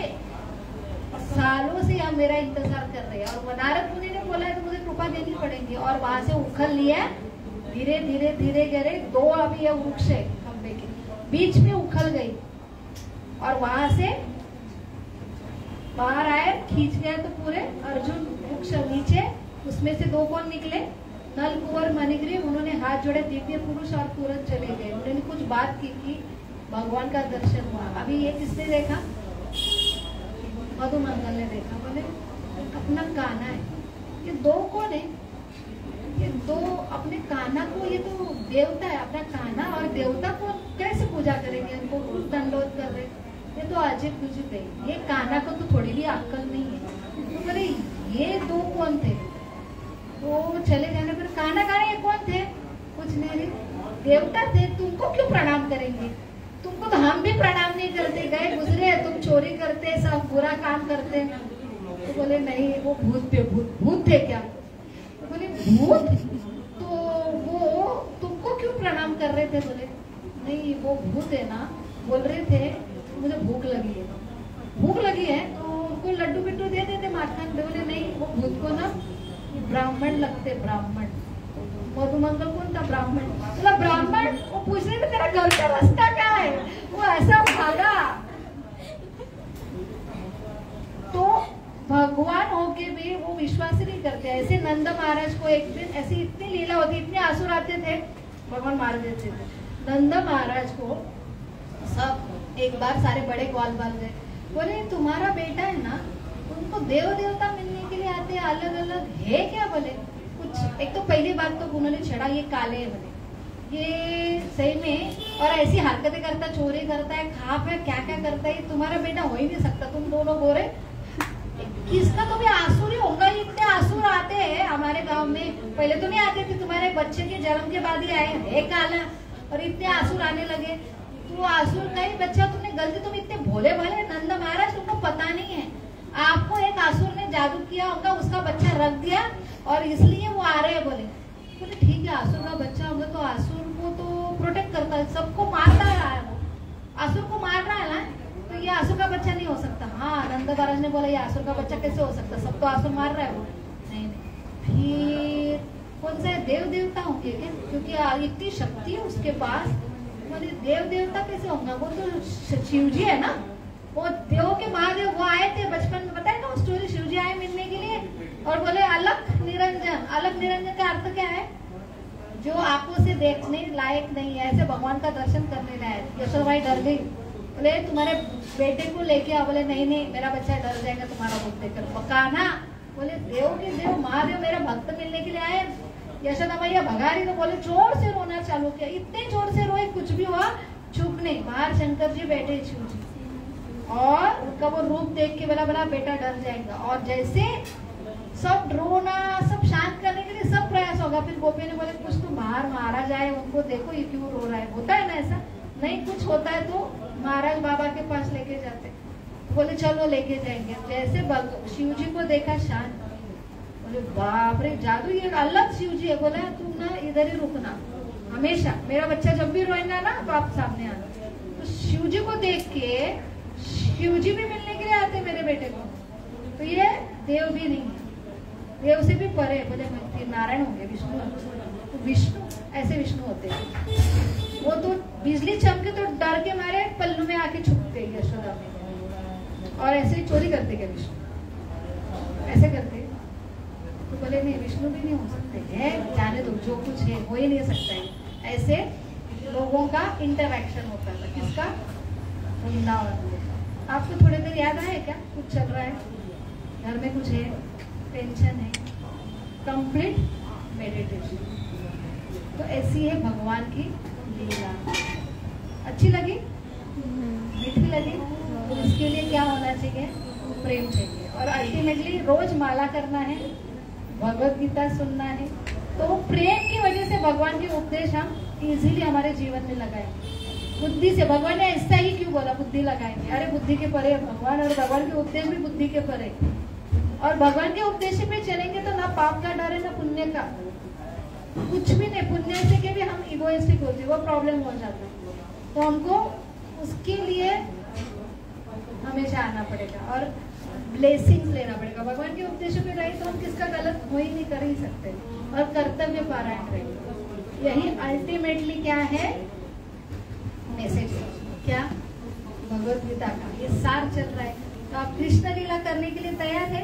सालों से हम मेरा इंतजार कर रहे हैं। और नारद मुनि ने बोला है तो मुझे कृपा देनी पड़ेगी, और वहां से उखल लिया, धीरे धीरे धीरे गिरे, 2 अभी यह वृक्ष है खंबे के बीच में उखल गई, और वहां से बाहर आए, खींच गया तो पूरे अर्जुन वृक्ष नीचे, उसमें से 2 कौन निकले, नलकुवर, मणिग्री। उन्होंने हाथ जोड़े, दिव्य पुरुष, और तुरंत चले गए। उन्होंने कुछ बात की कि भगवान का दर्शन हुआ। अभी ये किसने देखा, मधुमंगल ने देखा। बोले अपना कान्हा है, ये 2 कौन है, ये 2 अपने कान्हा को, ये तो देवता है, अपना कान्हा और देवता को कैसे पूजा करेंगे, इनको दंडोत कर रहे, ये तो अजीब कुछ है, ये कान्हा को तो थोड़ी भी अक्कल नहीं है। तो बोले ये 2 कौन थे, तो चले जाने पर कान्हा ये कौन थे, कुछ नहीं, देवता थे, तुमको क्यों प्रणाम करेंगे, तुम भी प्रणाम नहीं करते, गए गुजरे, तुम चोरी करते, सब बुरा काम करते, तो बोले नहीं वो भूत थे, भूत थे क्या? तो बोले भूत, तो वो तुमको क्यों प्रणाम कर रहे थे? बोले नहीं वो भूत है ना, बोल रहे थे मुझे भूख लगी है, भूख लगी है तो उनको लड्डू बिड्डू दे देते माखन। बोले नहीं वो भूत को ना ब्राह्मण लगते, ब्राह्मण। मधुमंगल कौन था? ब्राह्मण। बोला ब्राह्मण, वो पूछ रहे थे तेरा घर का रास्ता क्या है, वो ऐसा भागा। तो भगवान होके भी वो विश्वास ही नहीं करते। ऐसे नंद महाराज को एक दिन ऐसी इतनी लीला होती, इतने आंसू आते थे, भगवान मार देते थे। नंद महाराज को सब एक बार सारे बड़े ग्वाल गए, बोले तुम्हारा बेटा है ना, उनको देव देवता मिलने के लिए आते हैं, अलग अलग है क्या? बोले कुछ। एक तो पहली बात तो उन्होंने छड़ा ये काले है, बोले ये सही में, और ऐसी हरकतें करता, चोरी करता है, खा पे क्या क्या करता है, तुम्हारा बेटा हो ही नहीं सकता। तुम दोनों गोरे किसका तो भी आंसू ही होगा। इतने आंसू आते हैं हमारे गांव में, पहले तो नहीं आते थे, तुम्हारे बच्चे के जन्म के बाद ही आए है काला, और इतने आंसू आने लगे। तो आंसू नहीं बच्चा, तुमने गलती, तुम इतने भोले भाले नंद महाराज, तुमको पता नहीं है, आपको एक आसुर ने जादू किया होगा, उसका बच्चा रख दिया और इसलिए वो आ रहे हैं। बोले ठीक है, आसुर का बच्चा होगा तो आसुर को तो प्रोटेक्ट करता है, सबको मारता है, वो आसुर को मार रहा है ना, तो ये आसुर का बच्चा नहीं हो सकता। हाँ, नंद महाराज ने बोला ये आसुर का बच्चा कैसे हो सकता, सब तो आसुर मार रहा है वो। नहीं, फिर कौन सा देव देवता होंगे क्या? क्योंकि इतनी शक्ति है उसके पास। बोले देव देवता कैसे होगा, वो तो शिव जी है ना, वो देवों के महादेव, वो आए थे बचपन में, बताए ना स्टोरी, शिव जी आए मिलने के लिए और बोले अलग निरंजन। अलग निरंजन का अर्थ क्या है? जो आंखों से देखने लायक नहीं है, ऐसे भगवान का दर्शन करने लायक। यशोदाबाई डर गई, बोले तुम्हारे बेटे को लेके आओ। बोले नहीं नहीं, मेरा बच्चा डर जाएगा तुम्हारा रूप देखकर। पकाना, बोले देव के देव महादेव मेरा भक्त मिलने के लिए आए। यशोदा मैया भगा रही तो बोले जोर से रोना चालू किया, इतने जोर से रोए, कुछ भी हुआ चुप नहीं। बाहर शंकर जी बैठे, शिव जी, और उनका वो रूप देख के बोला बोला बेटा डर जाएगा। और जैसे सब रोना सब शांत करने के लिए सब प्रयास होगा, फिर गोपी ने बोले कुछ तो बाहर मारा जाए, उनको देखो ये क्यों रो रहा है। होता है ना ऐसा, नहीं कुछ होता है तो महाराज बाबा के पास लेके जाते। बोले चलो लेके जाएंगे। जैसे शिव जी को देखा शांत, बोले बाप रे जादू, ये अलग शिव जी है। बोला तुम ना इधर ही रुकना, हमेशा मेरा बच्चा जब भी रोएगा ना तो आप सामने आना। तो शिव जी को देख के शिव जी भी मिलने के लिए आते मेरे बेटे को, तो ये देव भी नहीं है, देव से भी परे। बोले नारायण होंगे, विष्णु, तो विष्णु ऐसे विष्णु होते हैं। वो तो बिजली चमके तो डर के मारे पल्लू में आके छुपते यशोदा में, और ऐसे ही चोरी करते क्या विष्णु, ऐसे करते। तो बोले नहीं विष्णु भी नहीं हो सकते है, जाने दो, जो कुछ है हो ही नहीं सकता है। ऐसे लोगों का इंटरैक्शन होता था। किसका? वृंदावन। आपको थोड़ी देर याद आया क्या? कुछ चल रहा है घर में, कुछ है, टेंशन है, कंप्लीट मेडिटेशन। तो ऐसी है भगवान की लीला। अच्छी लगी, मीठी लगी, तो इसके लिए क्या होना चाहिए? प्रेम चाहिए। और अल्टीमेटली रोज माला करना है, भगवत गीता सुनना है, तो प्रेम की वजह से भगवान के उपदेश हम इजीली हमारे जीवन में लगाएंगे। बुद्धि से, भगवान ने ऐसा ही क्यों बोला बुद्धि लगाएंगे? अरे बुद्धि के परे है भगवान, और भगवान के उपदेश भी बुद्धि के परे। और भगवान के उपदेश पे चलेंगे तो ना पाप का डर है ना पुण्य का, कुछ भी नहीं। पुण्य से के भी हम इगोइस्टिक होते, वो प्रॉब्लम हो जाता है। तो हमको उसके लिए हमेशा आना पड़ेगा और ब्लेसिंग्स लेना पड़ेगा। भगवान के उपदेशों पे रहे तो हम किसका गलत हो ही नहीं, कर ही सकते। और कर्तव्य पारायण रहेगा। यही अल्टीमेटली क्या है मैसेज, क्या? भगवत गीता का ये सार चल रहा है। तो आप कृष्ण लीला करने के लिए तैयार है?